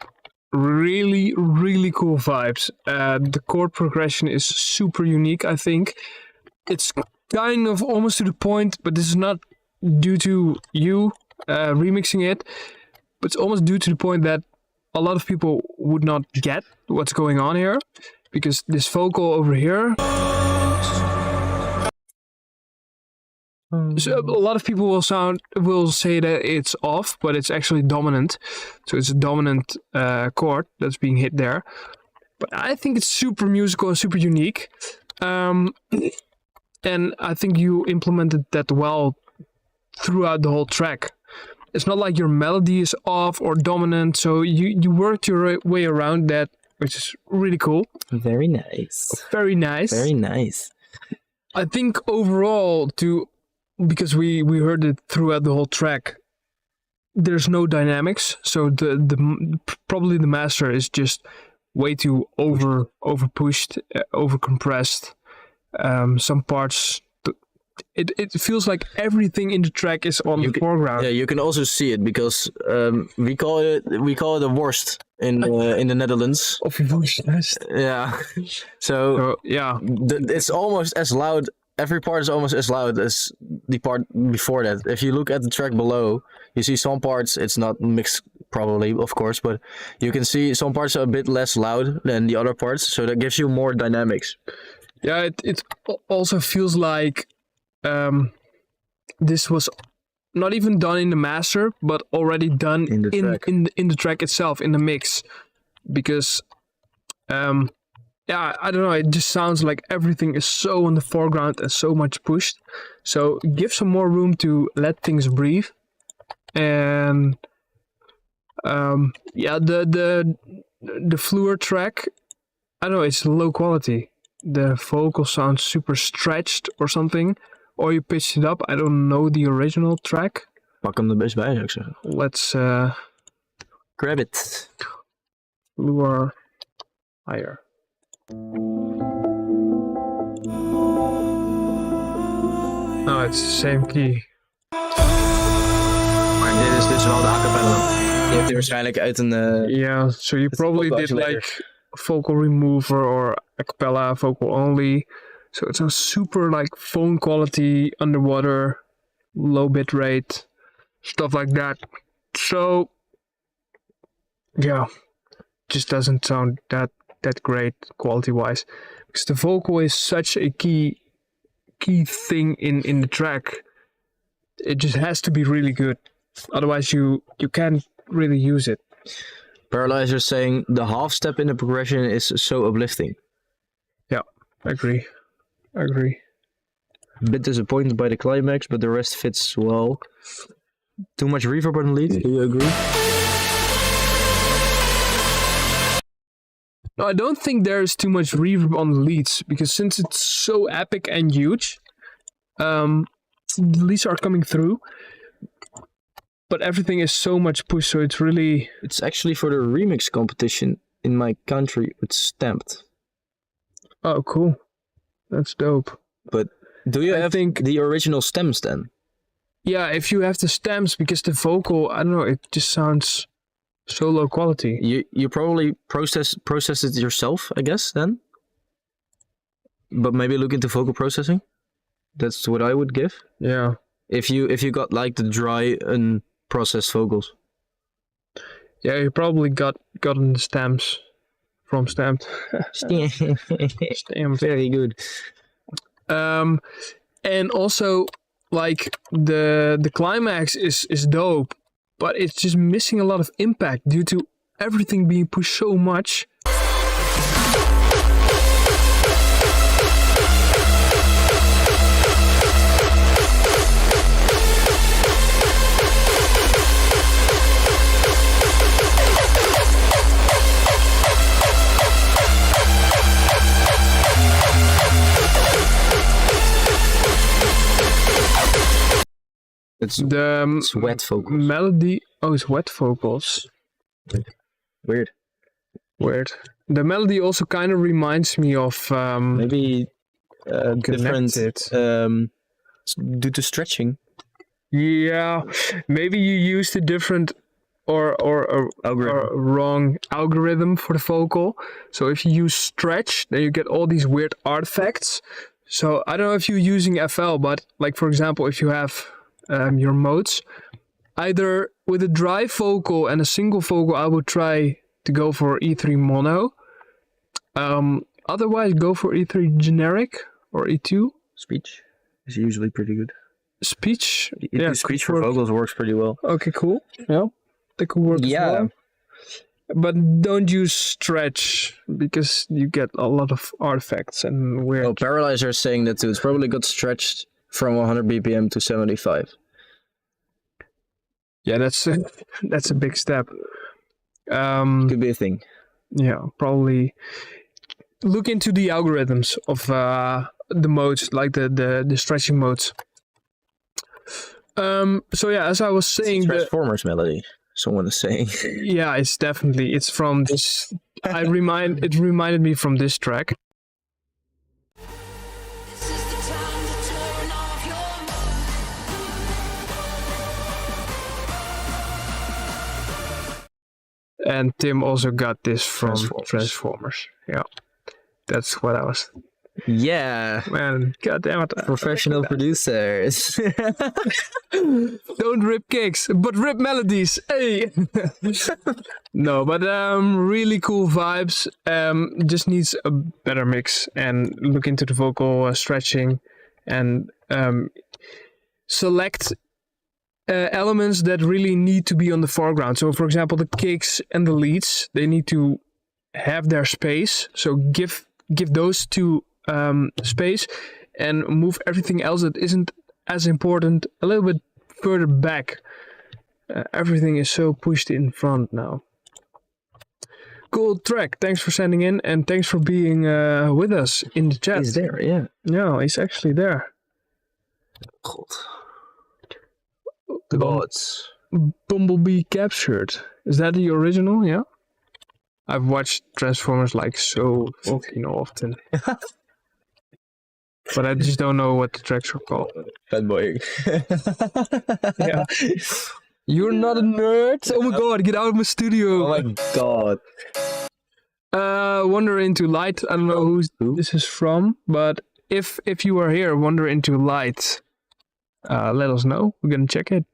Really, really cool vibes. The chord progression is super unique, I think. It's kind of almost to the point, but this is not due to you remixing it, but it's almost due to the point that a lot of people would not get what's going on here, because this vocal over here. So a lot of people will say that it's off, but it's actually dominant. So it's a dominant chord that's being hit there. But I think it's super musical and super unique. And I think you implemented that well throughout the whole track. It's not like your melody is off or dominant, so you worked your way around that, which is really cool. Very nice. Very nice. Very nice. I think overall, because we heard it throughout the whole track, there's no dynamics, so the probably the master is just way too over pushed, over compressed. Some parts, it feels like everything in the track is on the foreground. Yeah, you can also see it because we call it a worst in the Netherlands. Of your voice. Yeah. So Yeah. it's almost as loud. Every part is almost as loud as the part before that. If you look at the track below, you see some parts, it's not mixed probably, of course, but you can see some parts are a bit less loud than the other parts, so that gives you more dynamics. Yeah, it also feels like this was not even done in the master, but already done in the track itself, in the mix, because yeah, I don't know, it just sounds like everything is so on the foreground and so much pushed. So give some more room to let things breathe. And yeah, the Fluor track, I don't know, it's low quality. The vocal sounds super stretched or something, or you pitched it up. I don't know the original track. Pak hem er best bij, zou ik zeggen. Let's Grab it. Fluor higher. Oh, it's the same key. Maar dit is dus wel de a cappella. Die heeft hij waarschijnlijk uit een... Yeah, so you probably did like vocal remover or a cappella vocal only. So it's a super like phone quality, underwater, low bit rate, stuff like that. So yeah, just doesn't sound that great quality wise, because the vocal is such a key thing in the track. It just has to be really good, otherwise you can't really use it. Paralyzer saying the half step in the progression is so uplifting. Yeah, I agree. A bit disappointed by the climax, but the rest fits well. Too much reverb on the lead, do you agree? No, I don't think there's too much reverb on the leads, because since it's so epic and huge, the leads are coming through, but everything is so much push, so it's really... It's actually for the remix competition in my country, it's stamped. Oh, cool. That's dope. But do you have the original stems then? Yeah, if you have the stems, because the vocal, I don't know, it just sounds so low quality. You probably process it yourself, I guess, then? But maybe look into vocal processing? That's what I would give. Yeah. If you got like the dry and processed vocals. Yeah, you probably got the stems from Stamped. Stamped. Very good. And also, like, the climax is dope, but it's just missing a lot of impact due to everything being pushed so much. It's wet vocals. Melody. Oh, it's wet vocals. Weird. The melody also kind of reminds me of maybe different due to stretching. Yeah, maybe you used a different or Algorithm. a wrong algorithm for the vocal. So if you use stretch, then you get all these weird artifacts. So I don't know if you're using FL, but like for example, if you have your modes, either with a dry vocal and a single vocal, I would try to go for E3 mono. Otherwise, go for E3 generic or E2. Speech is usually pretty good. Speech, Speech for work- vocals works pretty well. Okay, cool. Yeah, that could work. Yeah. As well. But don't use stretch because you get a lot of artifacts and weird. Oh, Paralyzer is saying that too. It's probably got stretched from 100 BPM to 75. Yeah, that's a big step. Could be a thing. Yeah, probably look into the algorithms of the modes, like the stretching modes. So yeah, as I was saying, Transformers melody. Someone is saying. yeah, it's from this. It reminded me from this track. This is the time to turn off your And Tim also got this from Transformers. Yeah, that's what I was. Yeah. Man, goddamn it! Professional producers. Don't rip kicks, but rip melodies. Hey. No, but really cool vibes. Just needs a better mix and look into the vocal stretching and select elements that really need to be on the foreground. So, for example, the kicks and the leads, they need to have their space. So give those two space and move everything else that isn't as important a little bit further back. Everything is so pushed in front now. Cool track. Thanks for sending in and thanks for being with us in the chat. He's there, yeah. No, he's actually there. God. The gods. Bumblebee captured. Is that the original? Yeah. I've watched Transformers like so fucking often. But I just don't know what the tracks are called. Fanboy. Yeah. You're not a nerd? Oh my god, get out of my studio. Oh my god. Wander into Light. I don't know who this is from, but if you are here, Wander into Light, let us know. We're gonna check it.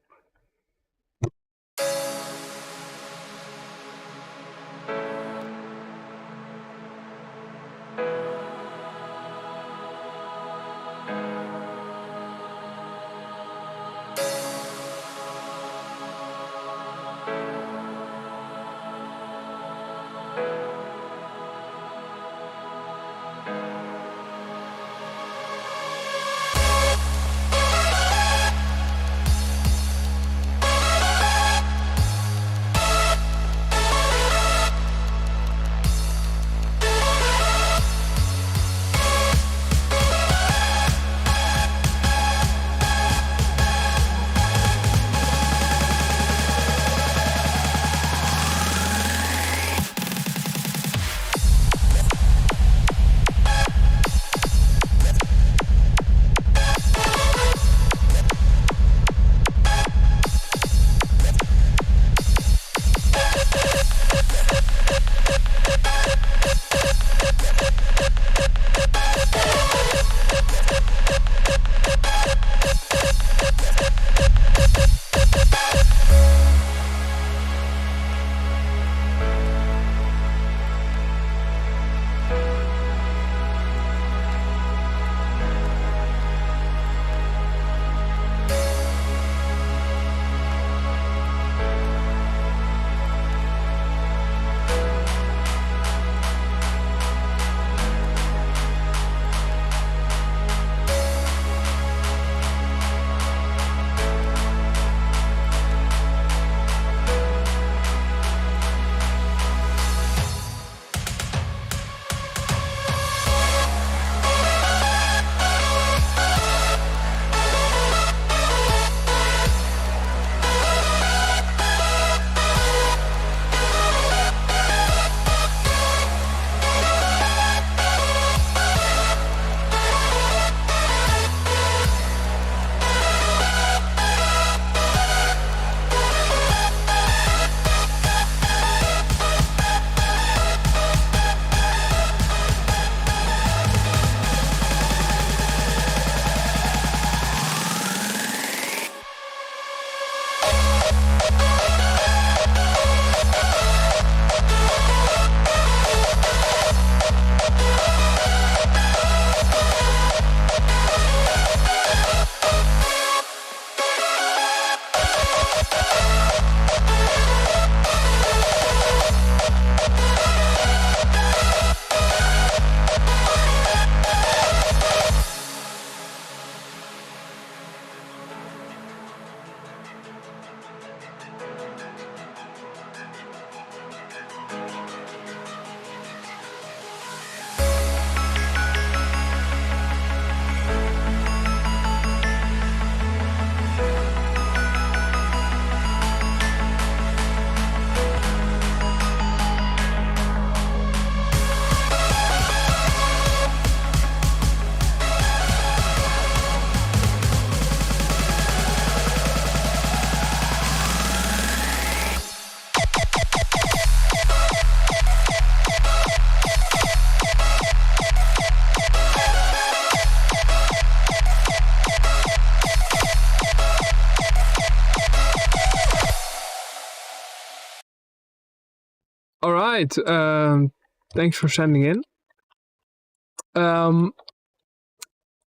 right. Thanks for sending in.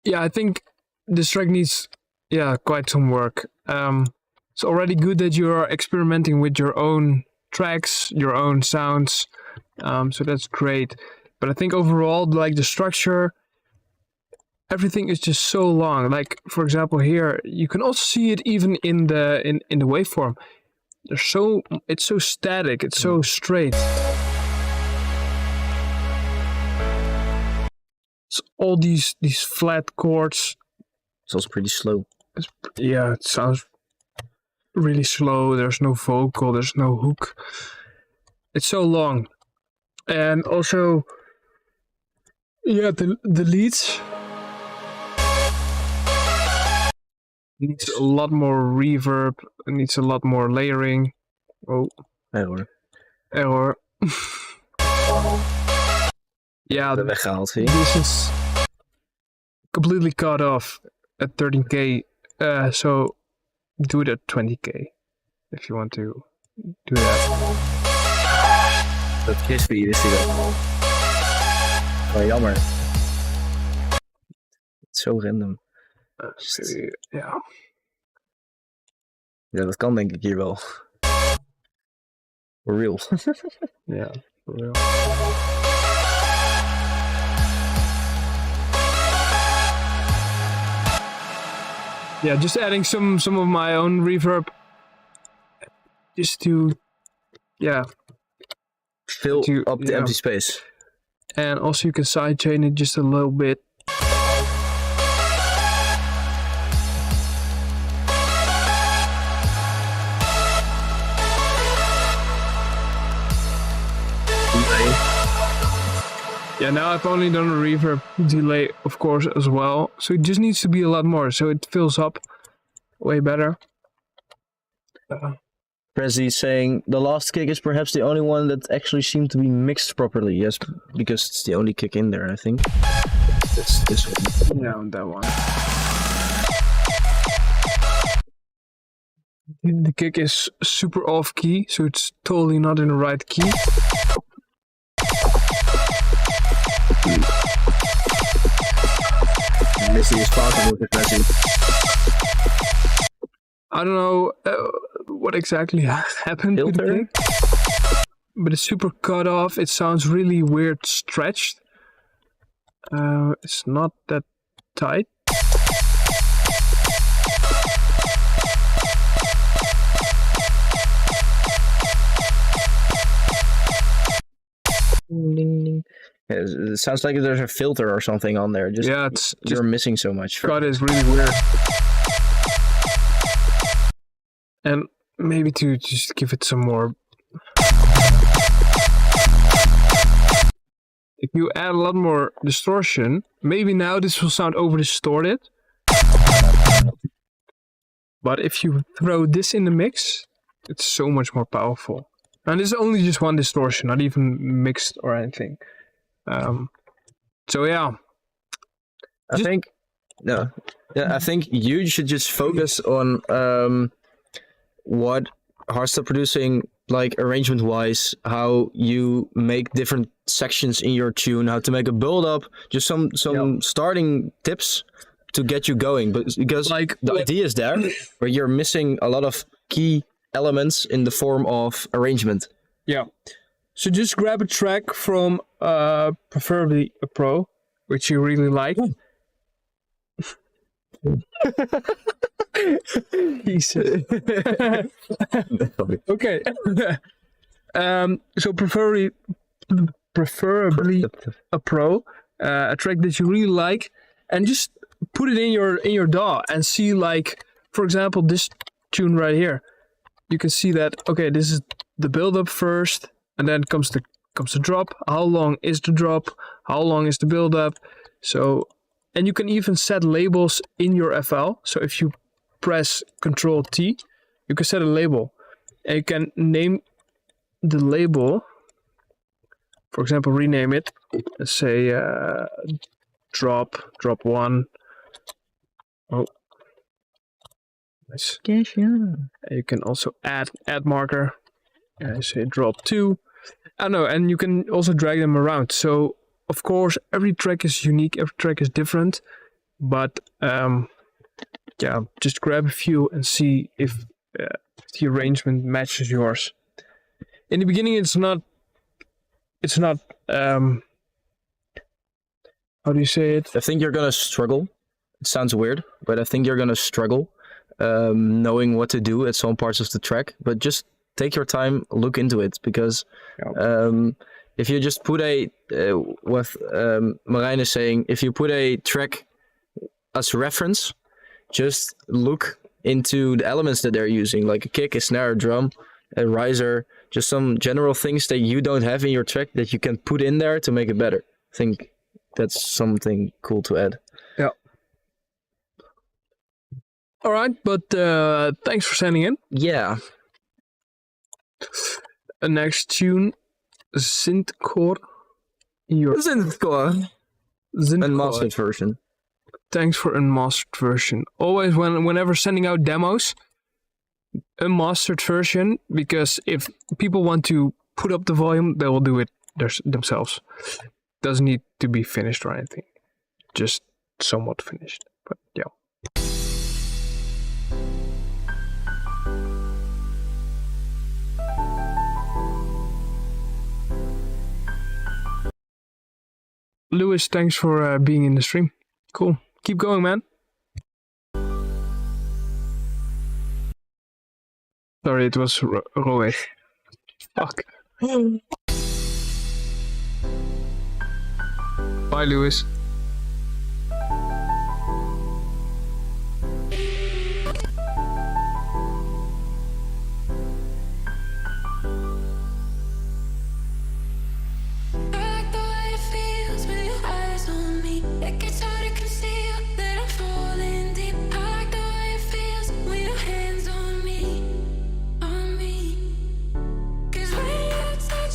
Yeah, I think this track needs quite some work. It's already good that you are experimenting with your own tracks, your own sounds. So that's great. But I think overall, like the structure, everything is just so long. Like for example, here you can also see it even in the waveform. It's so static. It's so straight. It's all these flat chords. It's also pretty slow. Yeah, it sounds really slow. There's no vocal. There's no hook. It's so long, and also, the leads needs a lot more reverb. It needs a lot more layering. Oh, error. Yeah, Weggehaald, zie je? this is completely cut off at 13k. So do it at 20k if you want to do that. Dat crispy wist hij wel. Wel jammer. Zo random. Ja. Ja, dat kan denk ik hier wel. For real. Yeah, for real. Yeah, just adding some of my own reverb, just to, Fill up the empty space. and also you can sidechain it just a little bit. Yeah, now I've only done a reverb delay, of course, as well. So it just needs to be a lot more, so it fills up way better. Prezi saying the last kick is perhaps the only one that actually seemed to be mixed properly. Yes, because it's the only kick in there, I think. That's this one. Yeah, that one. The kick is super off key, so it's totally not in the right key. Missy is talking with Prezi. I don't know what exactly happened to the Filter? kick, but it's super cut off. It sounds really weird stretched. It's not that tight. Ding, ding. Yeah, it sounds like there's a filter or something on there. Just Yeah, it's you're just missing so much. cut is really weird. And maybe to just give it some more. If you add a lot more distortion, maybe now this will sound over distorted. But if you throw this in the mix, it's so much more powerful. And this is only just one distortion, not even mixed or anything. So yeah. I think you should just focus on what hardstyle producing, like arrangement wise, how you make different sections in your tune, how to make a build up, just some starting tips to get you going. But because Like the idea is there, but you're missing a lot of key elements in the form of arrangement. Yeah. So just grab a track from preferably a pro, which you really like. He said. Okay. So preferably a pro, a track that you really like, and just put it in your DAW and see, like, for example, this tune right here. You can see that, okay, this is the build up first, and then comes the drop. How long is the drop? How long is the build up? So, and you can even set labels in your FL. So if you press Ctrl T, you can set a label, and you can name the label. For example, rename it. Let's say drop 1. Oh, nice. You can also add marker. I say drop 2. I know, and you can also drag them around. So of course, every track is unique. Every track is different. But just grab a few and see if the arrangement matches yours. In the beginning, it's not. How do you say it? I think you're gonna struggle. It sounds weird, but I think you're gonna struggle knowing what to do at some parts of the track. But just take your time, look into it, because if you just put what Marijn is saying, if you put a track as reference, just look into the elements that they're using, like a kick, a snare, a drum, a riser, just some general things that you don't have in your track that you can put in there to make it better. I think that's something cool to add. Yeah. All right, but thanks for sending in. Yeah. The next tune, Synthcore. Synthcore. Unmastered version. Thanks for unmastered version. Always whenever sending out demos, unmastered version, because if people want to put up the volume, they will do it themselves. Doesn't need to be finished or anything. Just somewhat finished. But yeah. Lewis, thanks for being in the stream. Cool. Keep going, man. Sorry, it was Roe. Fuck. Bye, Lewis.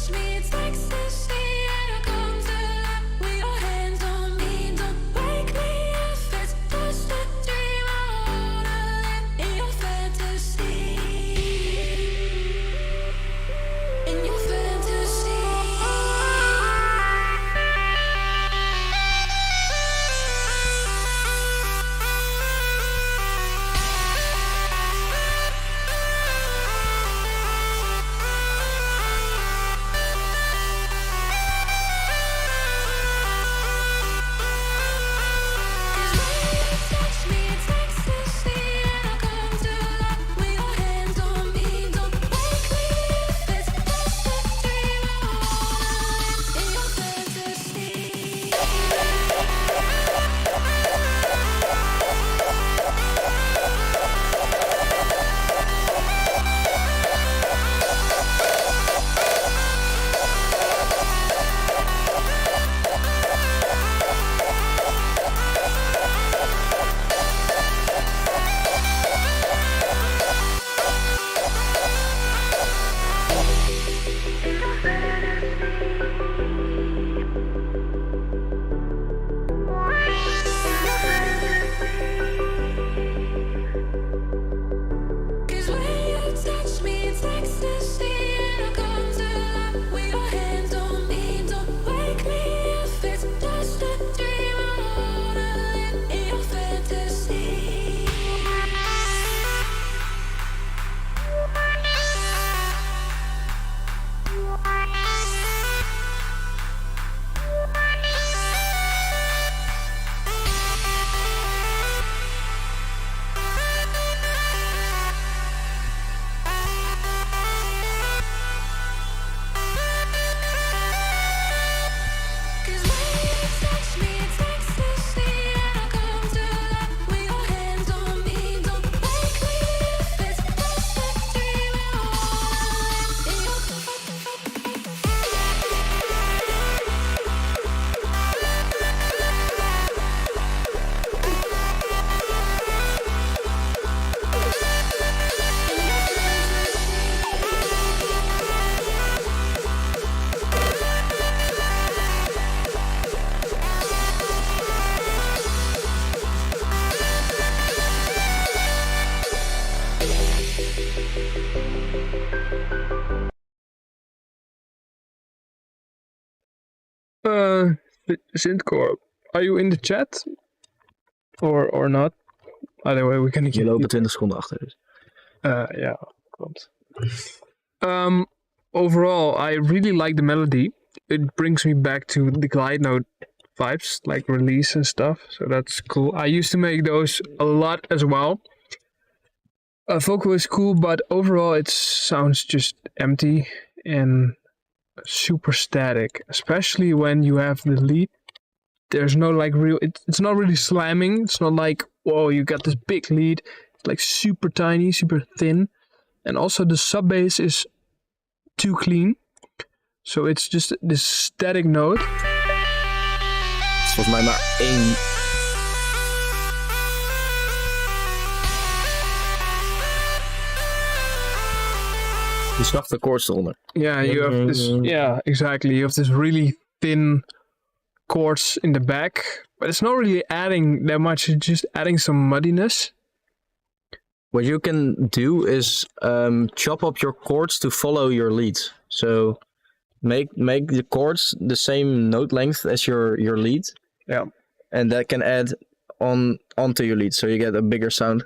It's like sushi and it comes alive with your hands on me. Synthcore, are you in the chat? Or not? Either way, we can Je keep loopt 20 seconden achter. Dus. ja, klopt. Overall, I really like the melody. It brings me back to the glide note vibes, like release and stuff. So that's cool. I used to make those a lot as well. Vocal is cool, but overall it sounds just empty and super static. Especially when you have the lead. There's no like real. It's not really slamming. It's not like, whoa, you got this big lead. It's like super tiny, super thin. And also the sub bass is too clean. So it's just this static note. Het is volgens mij maar één. Die zachte koorts eronder. Yeah, you have this. Yeah, exactly. You have this really thin chords in the back, but it's not really adding that much. It's just adding some muddiness. What you can do is chop up your chords to follow your leads. So make the chords the same note length as your lead. Yeah. And that can add onto your lead, so you get a bigger sound.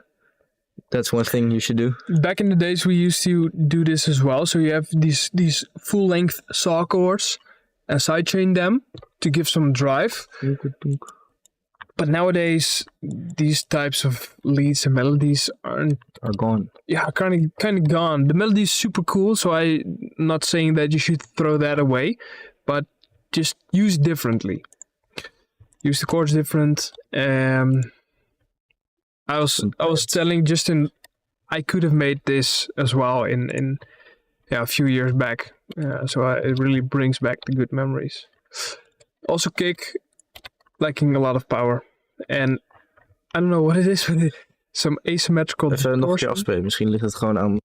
That's one thing you should do. Back in the days, we used to do this as well. So you have these full length saw chords and sidechain them to give some drive. But nowadays, these types of leads and melodies are gone. Yeah, kind of gone. The melody is super cool, so I'm not saying that you should throw that away, but just use differently. Use the chords different. I was telling Justin, I could have made this as well in a few years back. So it really brings back the good memories. Also, kick, lacking a lot of power. And I don't know what it is with it. Some asymmetrical. Even nog een keer afspelen. Misschien ligt het gewoon aan.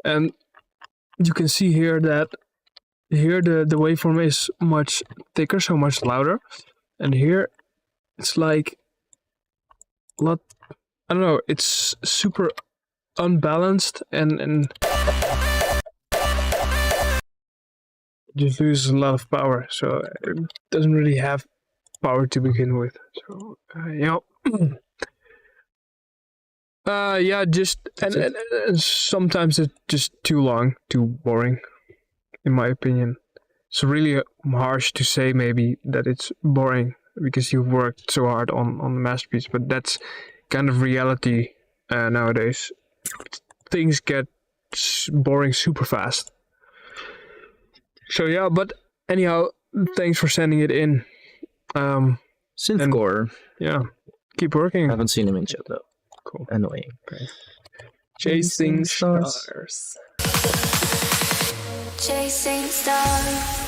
And you can see here that here the waveform is much thicker, so much louder. And here it's like a lot, I don't know, it's super unbalanced and just loses a lot of power. So it doesn't really have power to begin with. So yeah, just and sometimes it's just too long, too boring, in my opinion. It's really harsh to say maybe that it's boring because you've worked so hard on the masterpiece, but that's kind of reality nowadays. Things get boring super fast. So yeah, but anyhow, thanks for sending it in. Synthcore. Yeah, keep working. I haven't seen him in chat though. Cool. Annoying. Okay. Chasing stars. Chasing stars.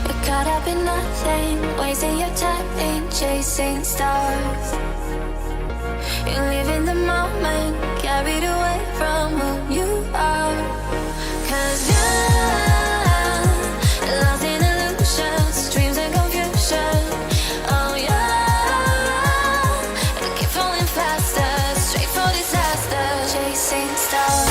You're caught up in nothing, wasting your time chasing stars. You live in the moment, carried away from who you are. 'Cause you're lost in illusions, dreams and confusion. Oh yeah, you keep falling faster, straight for disaster. Chasing stars.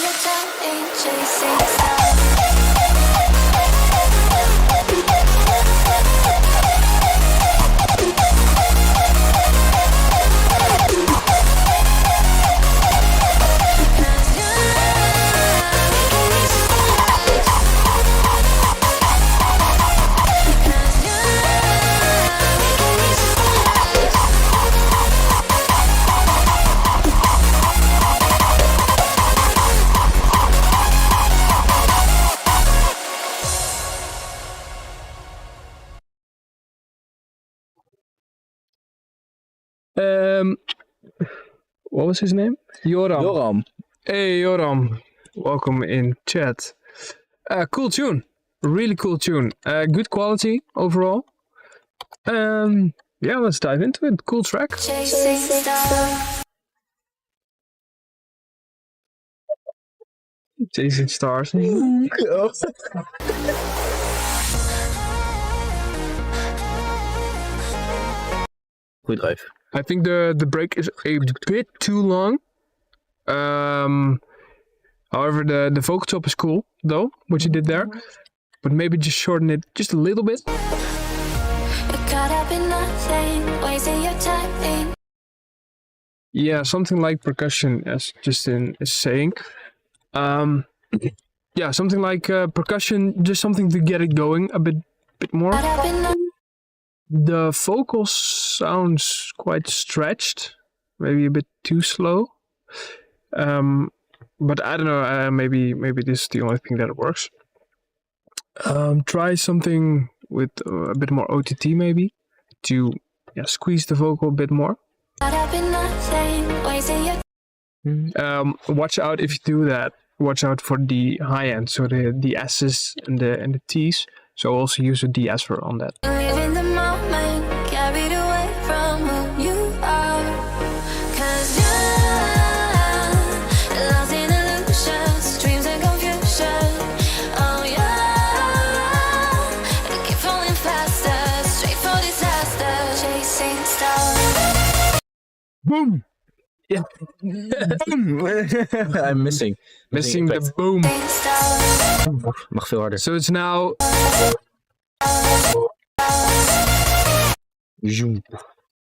Wasting your time chasing stars. What was his name? Joram. Joram. Hey Joram, welcome in chat. Cool tune, really cool tune. Good quality overall. Yeah, let's dive into it. Cool track. Chasing stars. Chasing stars. Goed drive. I think the break is a bit too long. However, the vocal top is cool though, what you did there. But maybe just shorten it just a little bit. You're caught up in nothing, wasting your time. Yeah, something like percussion, as Justin is saying. Yeah, something like percussion, just something to get it going a bit more. Caught up in nothing. The vocal sounds quite stretched, maybe a bit too slow. But I don't know. Maybe this is the only thing that works. Try something with a bit more OTT, maybe, to squeeze the vocal a bit more. Caught up in nothing, wasting your Watch out if you do that. Watch out for the high end, so the S's and the T's. So also use a de-esser on that. live in the moment, carried away from who you are. 'Cause you're lost in illusions, dreams and confusion. Oh yeah, you keep falling faster, straight for disaster. Chasing stars. Boom! Yeah. I'm missing Missing effect. the boom. Chasing stars. Mag veel harder. So it's now. Zoom.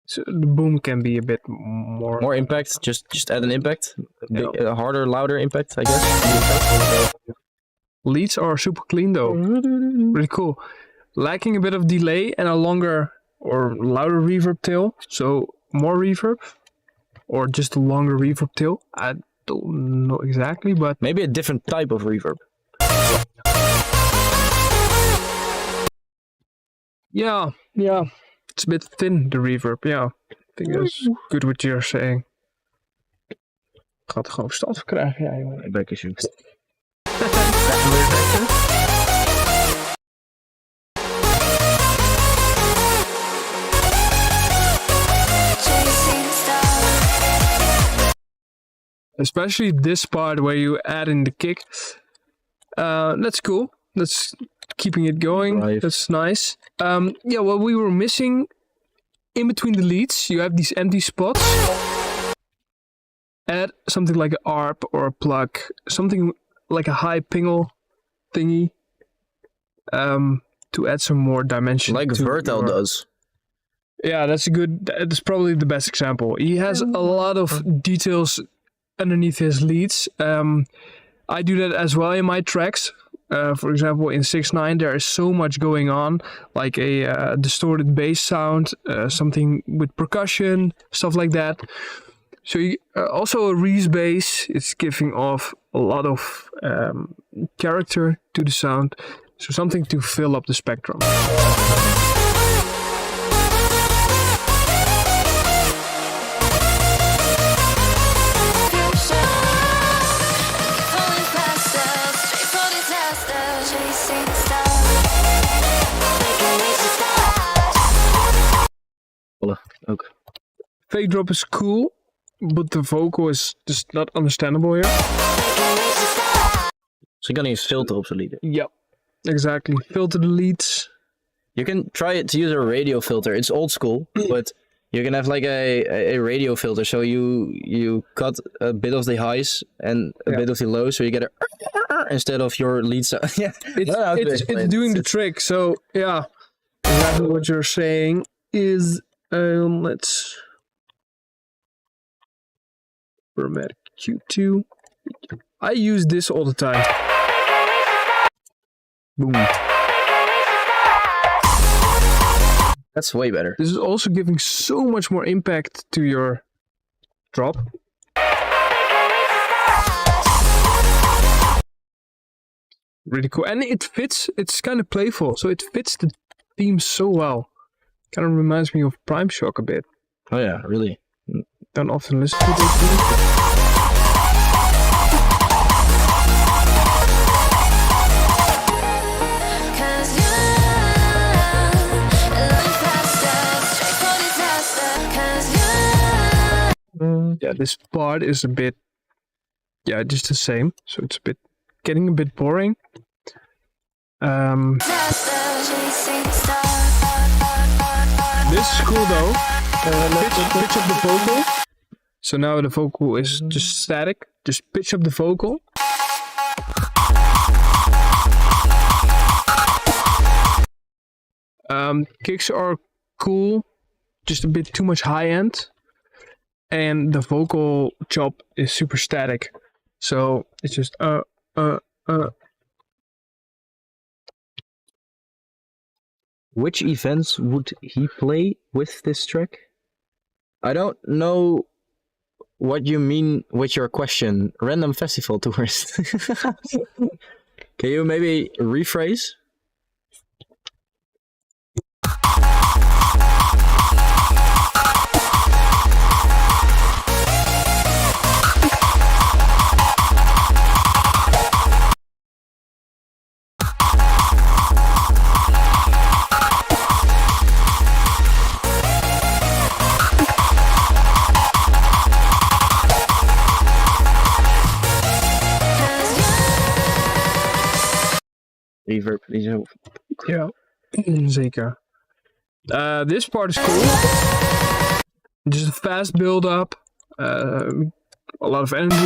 So the boom can be a bit more. More impact. Just add an impact. A harder, louder impact, I guess. Leads are super clean though. Really cool. Lacking a bit of delay and a longer or louder reverb tail. So more reverb. Or just a longer reverb tail. I don't know exactly, but Maybe a different type of reverb. yeah. It's a bit thin, the reverb. Yeah, I think that's good what you're saying. Ik ga het gewoon verstand krijgen, ja jongen. Back issue. Chasing stars. Especially this part where you add in the kick. That's cool. That's keeping it going. Drive. That's nice. Yeah, what we were missing in between the leads, you have these empty spots. Add something like an ARP or a plug, something like a high pingle thingy, to add some more dimension. Like to Vertel your- does. Yeah, that's probably the best example. He has a lot of details underneath his leads. I do that as well in my tracks. For example, in 6ix9ine, there is so much going on, like a distorted bass sound, something with percussion, stuff like that. So also a Reese bass, it's giving off a lot of character to the sound. So something to fill up the spectrum. Ook. Fake drop is cool, but the vocal is just not understandable here. Dus je kan niet eens filteren op zijn lieden. Yeah, exactly. Filter the leads. You can try it to use a radio filter. It's old school, but You can have like a radio filter, so you cut a bit of the highs and a bit of the lows, so you get a instead of your lead sound. Yeah, it's doing the trick. So yeah, exactly what you're saying is let's format Q2. I use this all the time. Boom. That's way better. This is also giving so much more impact to your drop. Really cool. And it fits, it's kind of playful, so it fits the theme so well. Kind of reminds me of Prime Shock a bit. Oh yeah, really. Don't often listen to those things. Yeah, this part is a bit, just the same. So it's getting a bit boring. This is cool though. Pitch up the vocal. So now the vocal is just static. Just pitch up the vocal. Kicks are cool, just a bit too much high end. And the vocal chop is super static. So it's just Which events would he play with this track? I don't know what you mean with your question. Random festival tours. Can you maybe rephrase? Reverb, ja, zeker. This part is cool. Just a fast build up. A lot of energy.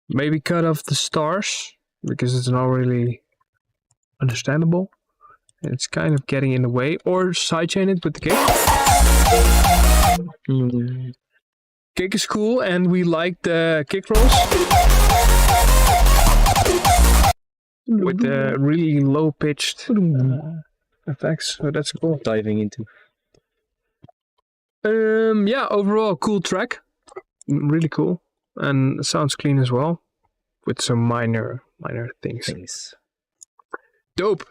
Maybe cut off the stars because it's not really understandable. It's kind of getting in the way. Or sidechain it with the kick. Kick is cool, and we like the kick rolls with the really low pitched effects. So that's cool. Diving into. Yeah, overall cool track, really cool, and sounds clean as well, with some minor things. Dope.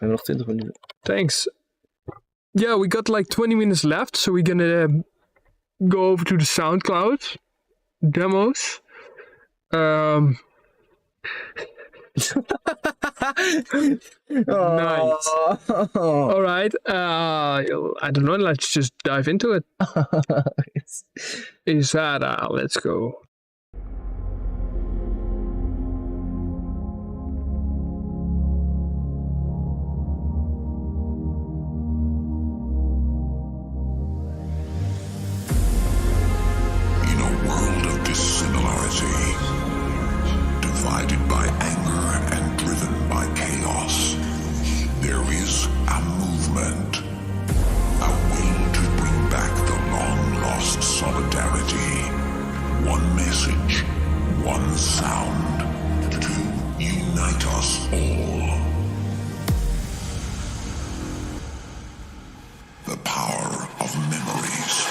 Thanks. Yeah, we got like 20 minutes left, so we're gonna go over to the SoundCloud demos. Nice. All right. I don't know. Let's just dive into it. Isara, let's go. In a world of dissimilarity, divided by anger and driven by chaos, there is a movement, a will to bring back the long-lost solidarity. One message, one sound, to unite us all. The power of memories.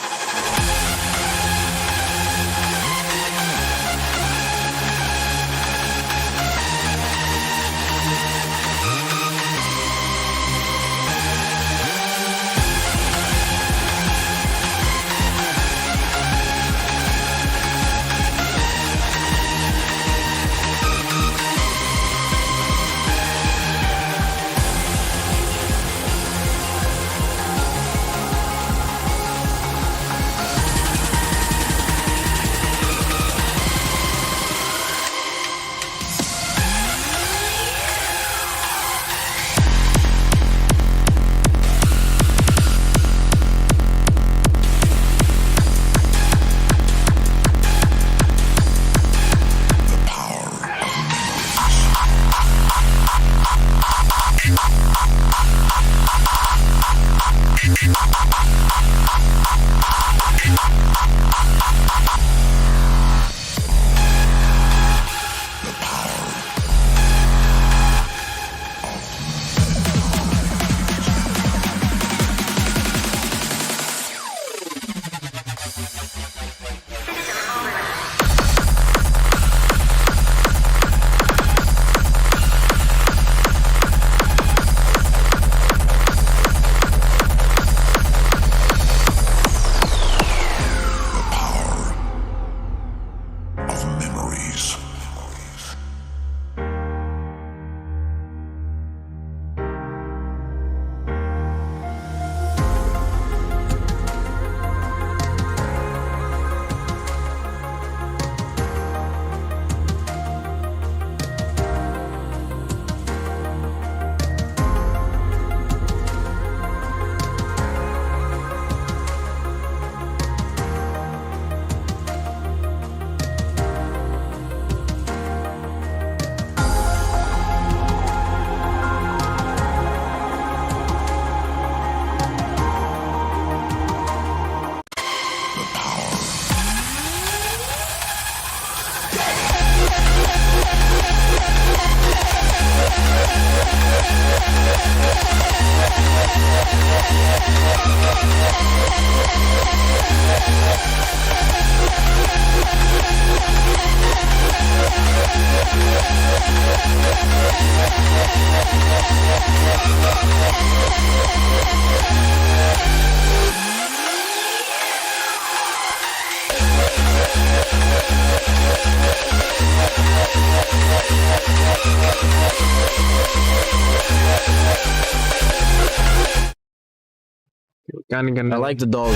Kinda gonna. I like the dog.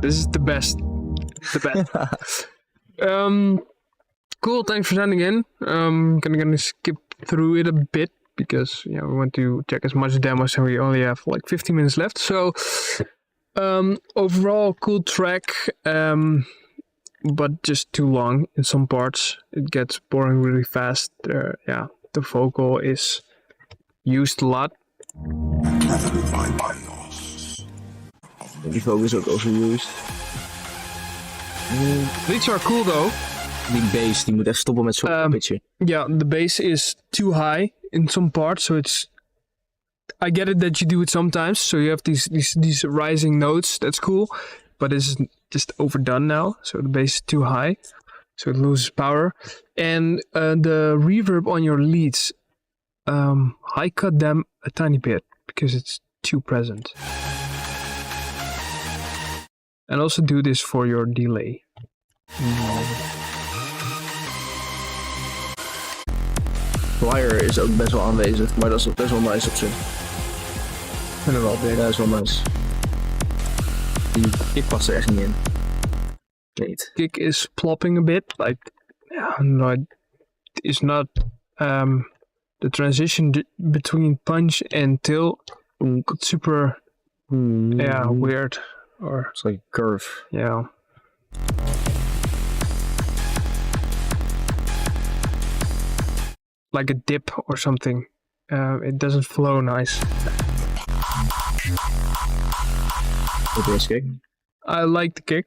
This is the best. The best. Cool. Thanks for sending in. Gonna skip through it a bit because we want to check as much demos and we only have like 15 minutes left. So overall, cool track. But just too long in some parts. It gets boring really fast. The vocal is used a lot. Die vocal is ook overused. These are cool though. Die bass, die moet echt stoppen met zo'n pitje. Yeah, the bass is too high in some parts, so it's. I get it that you do it sometimes, so you have these rising notes. That's cool, but it's just overdone now. So the bass is too high, so it loses power, and the reverb on your leads. I cut them a tiny bit because it's too present. And also do this for your delay. Wire is ook best wel aanwezig, maar dat is best wel nice op zich. Ik vind het wel weer, dat is wel nice. Die kick past er echt niet in. Weet. Kick is plopping a bit, like, no, it's not, the transition between punch and till super, weird, or It's like a curve. yeah. Like a dip or something. It doesn't flow nice. OPS kick. I like the kick.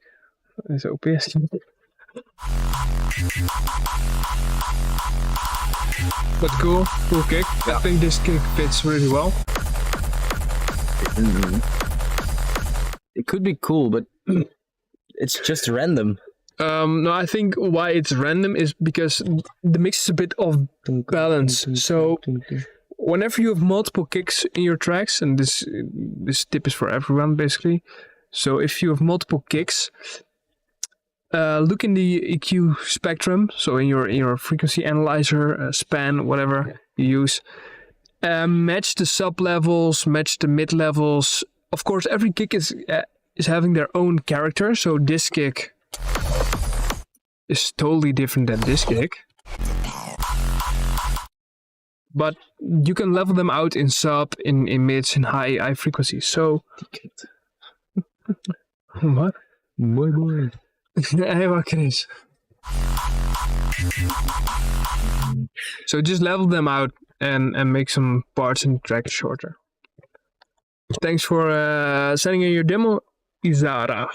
It's OPS. But cool kick. I think this kick fits really well. It could be cool, but it's just random. No, I think why it's random is because the mix is a bit off balance. So whenever you have multiple kicks in your tracks, and this tip is for everyone basically. So if you have multiple kicks, look in the EQ spectrum. So in your frequency analyzer, span, whatever you use, match the sub levels, match the mid levels. Of course, every kick is having their own character. So this kick is totally different than this kick. But you can level them out in sub, in mids, in high frequencies. So what? Mooi mooi. Hey, wat Chris? So just level them out and make some parts in the track shorter. Thanks for sending in your demo, Izara.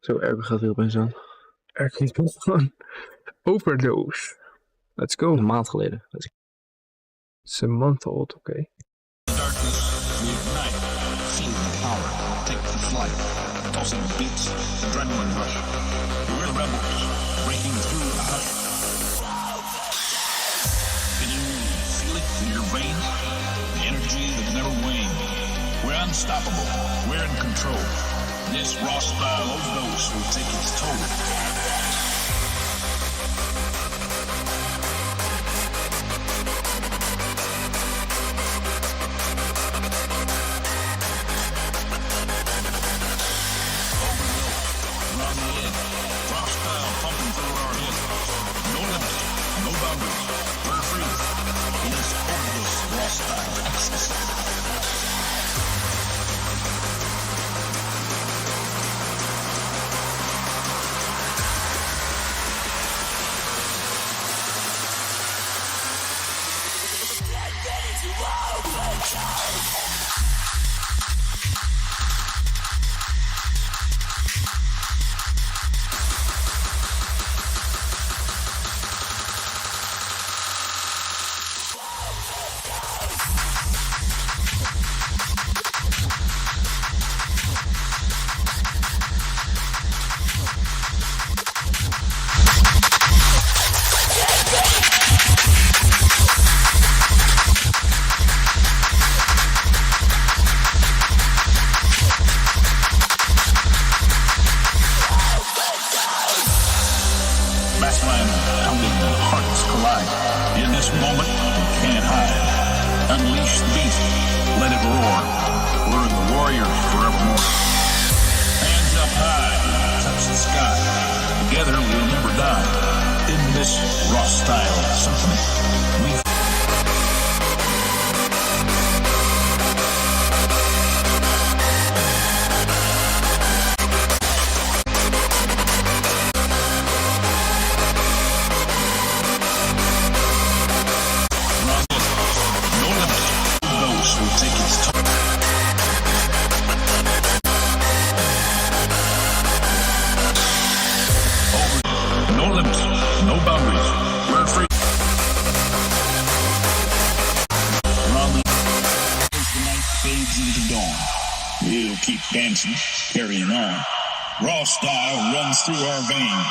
Zo erg gaat heel opeens aan. Overdose. Let's go. Een maand geleden. It's a month old, okay. Darkness, we ignite. Feel the power. Take the flight. Tossing beats, adrenaline rush. We're rebels, breaking through the hush. Can you feel it in your veins? The energy that never wanes. We're unstoppable. We're in control. This raw style overdose will take its toll. moment, you can't hide. Unleash the beast, let it roar. We're the warriors forevermore. Hands up high, touch the sky. Together we'll never die. In this raw style symphony, we we'll keep dancing, carrying on. Raw style runs through our vein,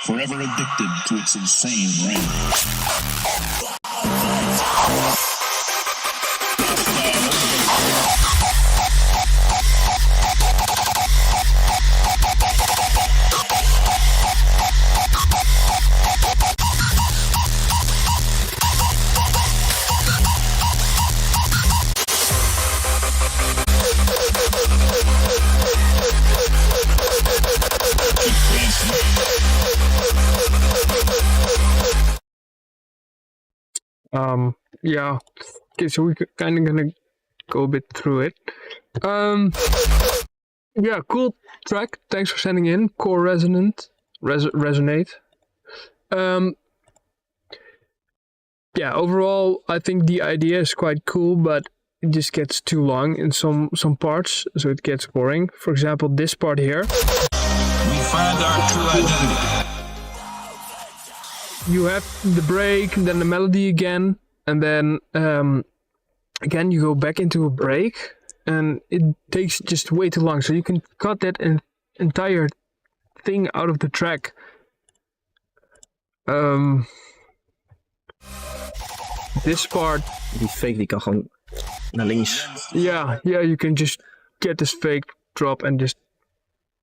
forever addicted to its insane reign. Yeah. Okay, so we're kind of gonna go a bit through it. Yeah, cool track. Thanks for sending in. Core Resonate. Yeah, overall, I think the idea is quite cool, but it just gets too long in some parts, so it gets boring. For example, this part here. We find our true identity. You have the break, then the melody again, and then again you go back into a break, and it takes just way too long. So you can cut that entire thing out of the track. This part. Die fake die kan gewoon naar links. Yeah, you can just get this fake drop and just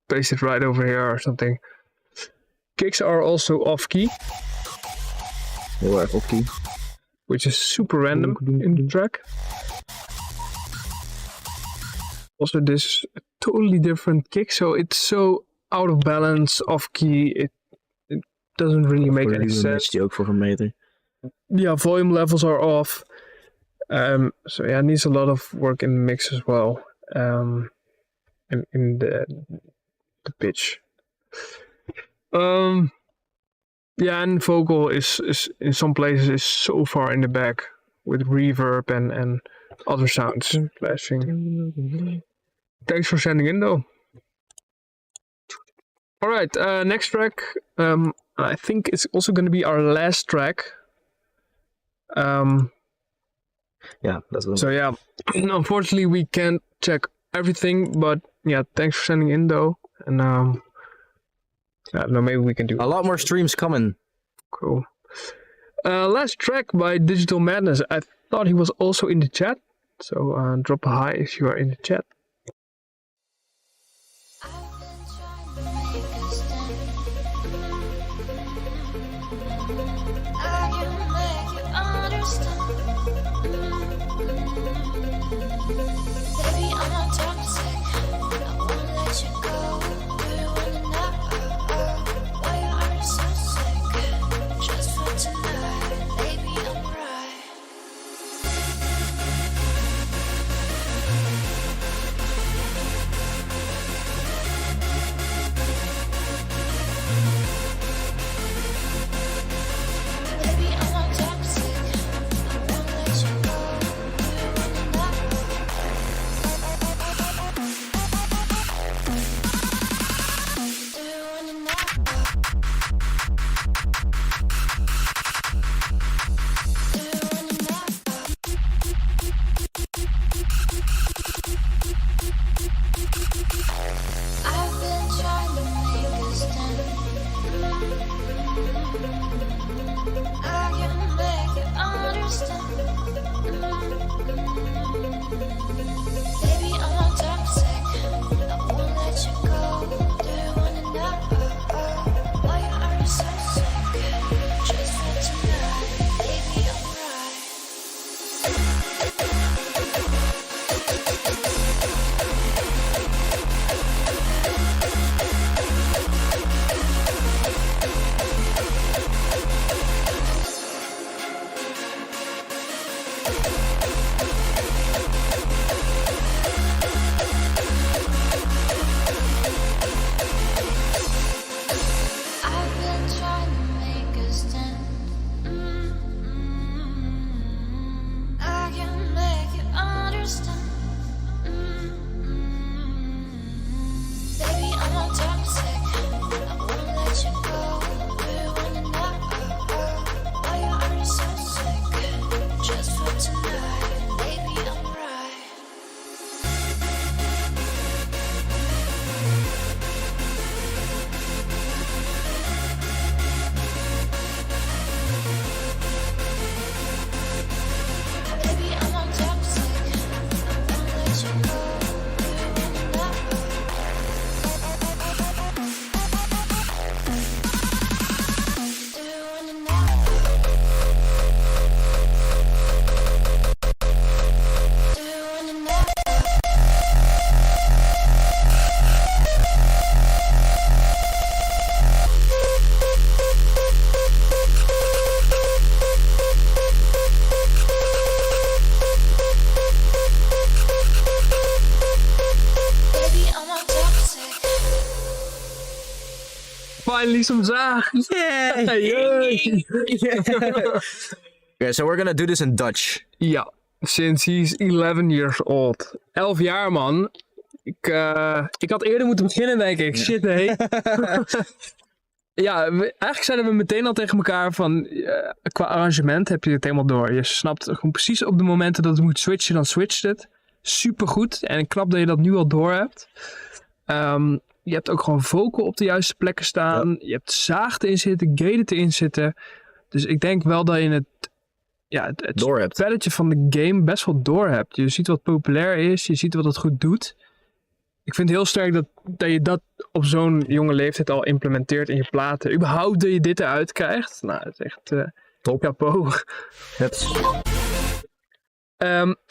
paste it right over here or something. Kicks are also off key. Heel erg off-key. Which is super random in the track. Also, this is a totally different kick, so it's so out of balance, off key. It doesn't really make any sense. Die ook voor een meter. Yeah, volume levels are off. So yeah, it needs a lot of work in the mix as well. In the pitch. Yeah, and vocal is in some places is so far in the back with reverb and other sounds flashing. Thanks for sending in though. Alright, next track. I think it's also going to be our last track. Yeah, that's good. So yeah, unfortunately we can't check everything, but yeah, thanks for sending in though. And I don't know, maybe we can do a lot more streams coming. Cool. Last track by Digital Madness. I thought he was also in the chat, so drop a hi if you are in the chat. finally some zaag. Yay! Yay! Okay, so we're gonna do this in Dutch. Ja, since he's 11 years old. 11 jaar, man. Ik had eerder moeten beginnen, denk ik. Shit, nee. Ja, eigenlijk zeiden we meteen al tegen elkaar van... qua arrangement heb je het helemaal door. Je snapt gewoon precies op de momenten dat het moet switchen, dan switcht het. Supergoed. En knap dat je dat nu al door hebt. Je hebt ook gewoon vocal op de juiste plekken staan. Ja. Je hebt zaag erin zitten, gated erin zitten. Dus ik denk wel dat je het spelletje van de game best wel door hebt. Je ziet wat populair is, je ziet wat het goed doet. Ik vind het heel sterk dat je dat op zo'n jonge leeftijd al implementeert in je platen. Überhaupt dat je dit eruit krijgt. Nou, het is echt top. Chapeau.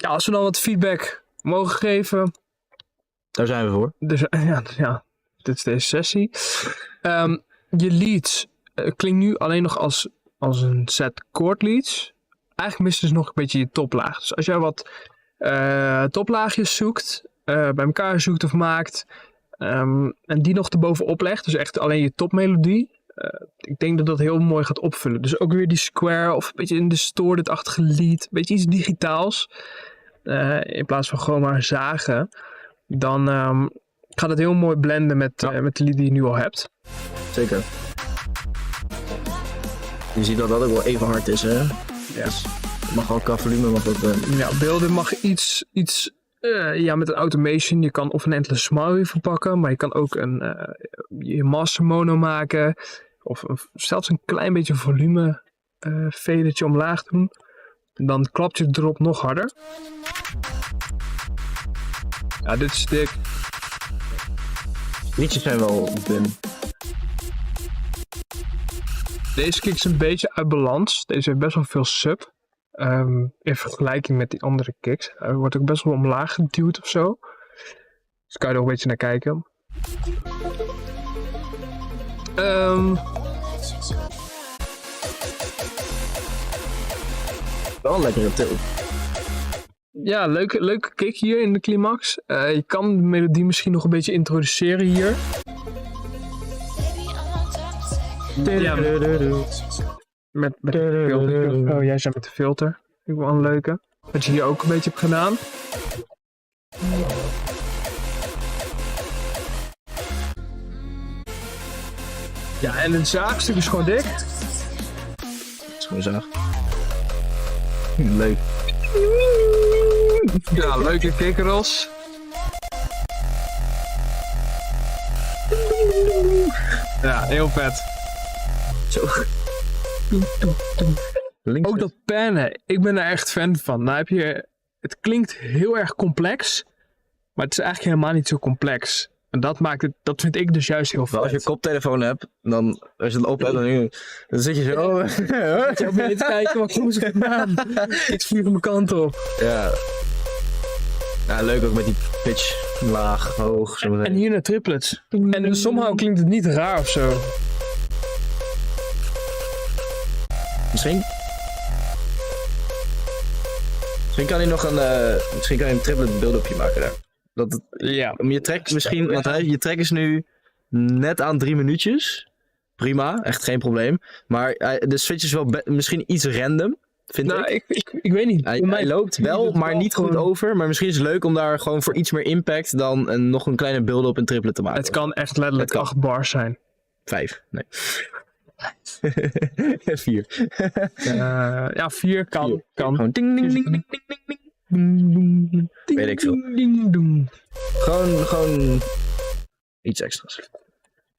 Als we dan wat feedback mogen geven. Daar zijn we voor. Dus, ja, dit is deze sessie. Je leads klinkt nu alleen nog als een set chord leads. Eigenlijk mist dus nog een beetje je toplaag. Dus als jij wat toplaagjes zoekt, bij elkaar zoekt of maakt, en die nog erbovenop legt, dus echt alleen je topmelodie, ik denk dat dat heel mooi gaat opvullen. Dus ook weer die square of een beetje een distorted-achtige lead, een beetje iets digitaals, in plaats van gewoon maar zagen, dan gaat het heel mooi blenden met de lead die je nu al hebt. Zeker. Je ziet dat dat ook wel even hard is, hè? Yes. Het mag ook qua volume, mag ook... Ja, beelden mag iets met een automation. Je kan of een endless smile verpakken, maar je kan ook je master mono maken. Of zelfs een klein beetje volume fadertje omlaag doen. Dan klapt je de drop nog harder. Ja, dit is dik. Liedjes zijn wel dun. Deze kick is een beetje uit balans. Deze heeft best wel veel sub. In vergelijking met die andere kicks. Hij wordt ook best wel omlaag geduwd of zo. Dus kan je er ook een beetje naar kijken. Wel een lekkere til. Ja, leuke kick hier in de climax. Je kan de melodie misschien nog een beetje introduceren hier. Ja, met de filter. Oh, jij zei met de filter. Vind ik wel een leuke. Wat je hier ook een beetje hebt gedaan. Ja, en het zaagstuk is gewoon dik. Het is gewoon zaag. Leuk. Ja, leuke kickerels. Ja, heel vet. Zo. Links. Ook dat pannen, ik ben daar echt fan van. Nou heb je, het klinkt heel erg complex, maar het is eigenlijk helemaal niet zo complex. En dat maakt het, dat vind ik dus juist heel vet. Als je een koptelefoon hebt, dan als je het open hebt, dan zit je zo. Zit je ook mee te kijken, wat moest ik gedaan? Iets vliegen mijn kant op. Ja. Ja, leuk ook met die pitch laag, hoog. Zo en hier naar triplets. En dus somehow klinkt het niet raar of zo. Misschien kan hij nog een triplet build-upje maken daar. Ja. Je track misschien, want je track is nu net aan 3 minuutjes. Prima, echt geen probleem. Maar de switch is wel misschien iets random, vind ik. Ik weet niet. Hij loopt wel, maar niet goed over. Maar misschien is het leuk om daar gewoon voor iets meer impact dan nog een kleine build-up en triplet te maken. Het kan echt letterlijk 8 bars zijn. 5, nee. 4. Ja, 4 kan. Gewoon ding ding ding ding ding ding. Weet ik veel. Gewoon iets extra's.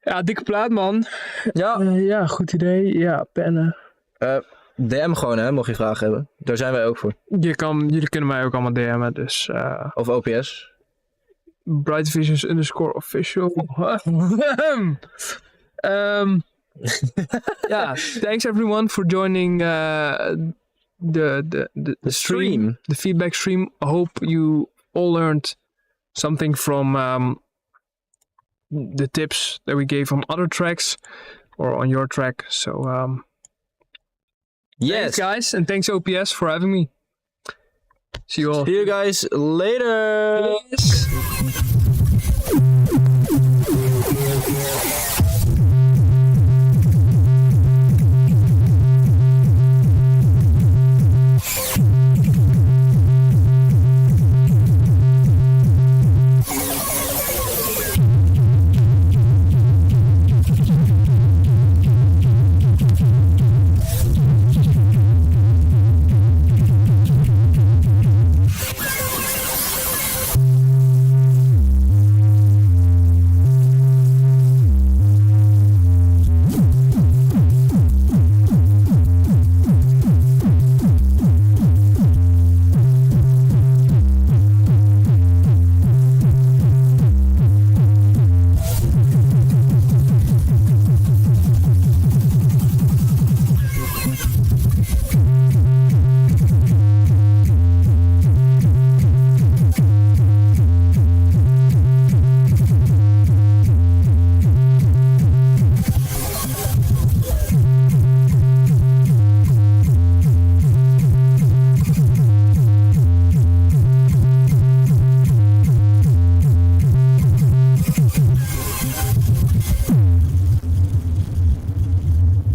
Ja, dikke plaat, man. Ja. Ja, goed idee. Ja, pennen. DM gewoon, hè, mocht je vragen hebben. Daar zijn wij ook voor. Jullie kunnen mij ook allemaal DM'en, dus... Of OPS. brightvisions_official. Yeah, thanks everyone for joining the stream, the feedback stream. I hope you all learned something from the tips that we gave on other tracks or on your track. So yes, thanks guys, and thanks OPS for having me. See you all. See you guys later. Yes.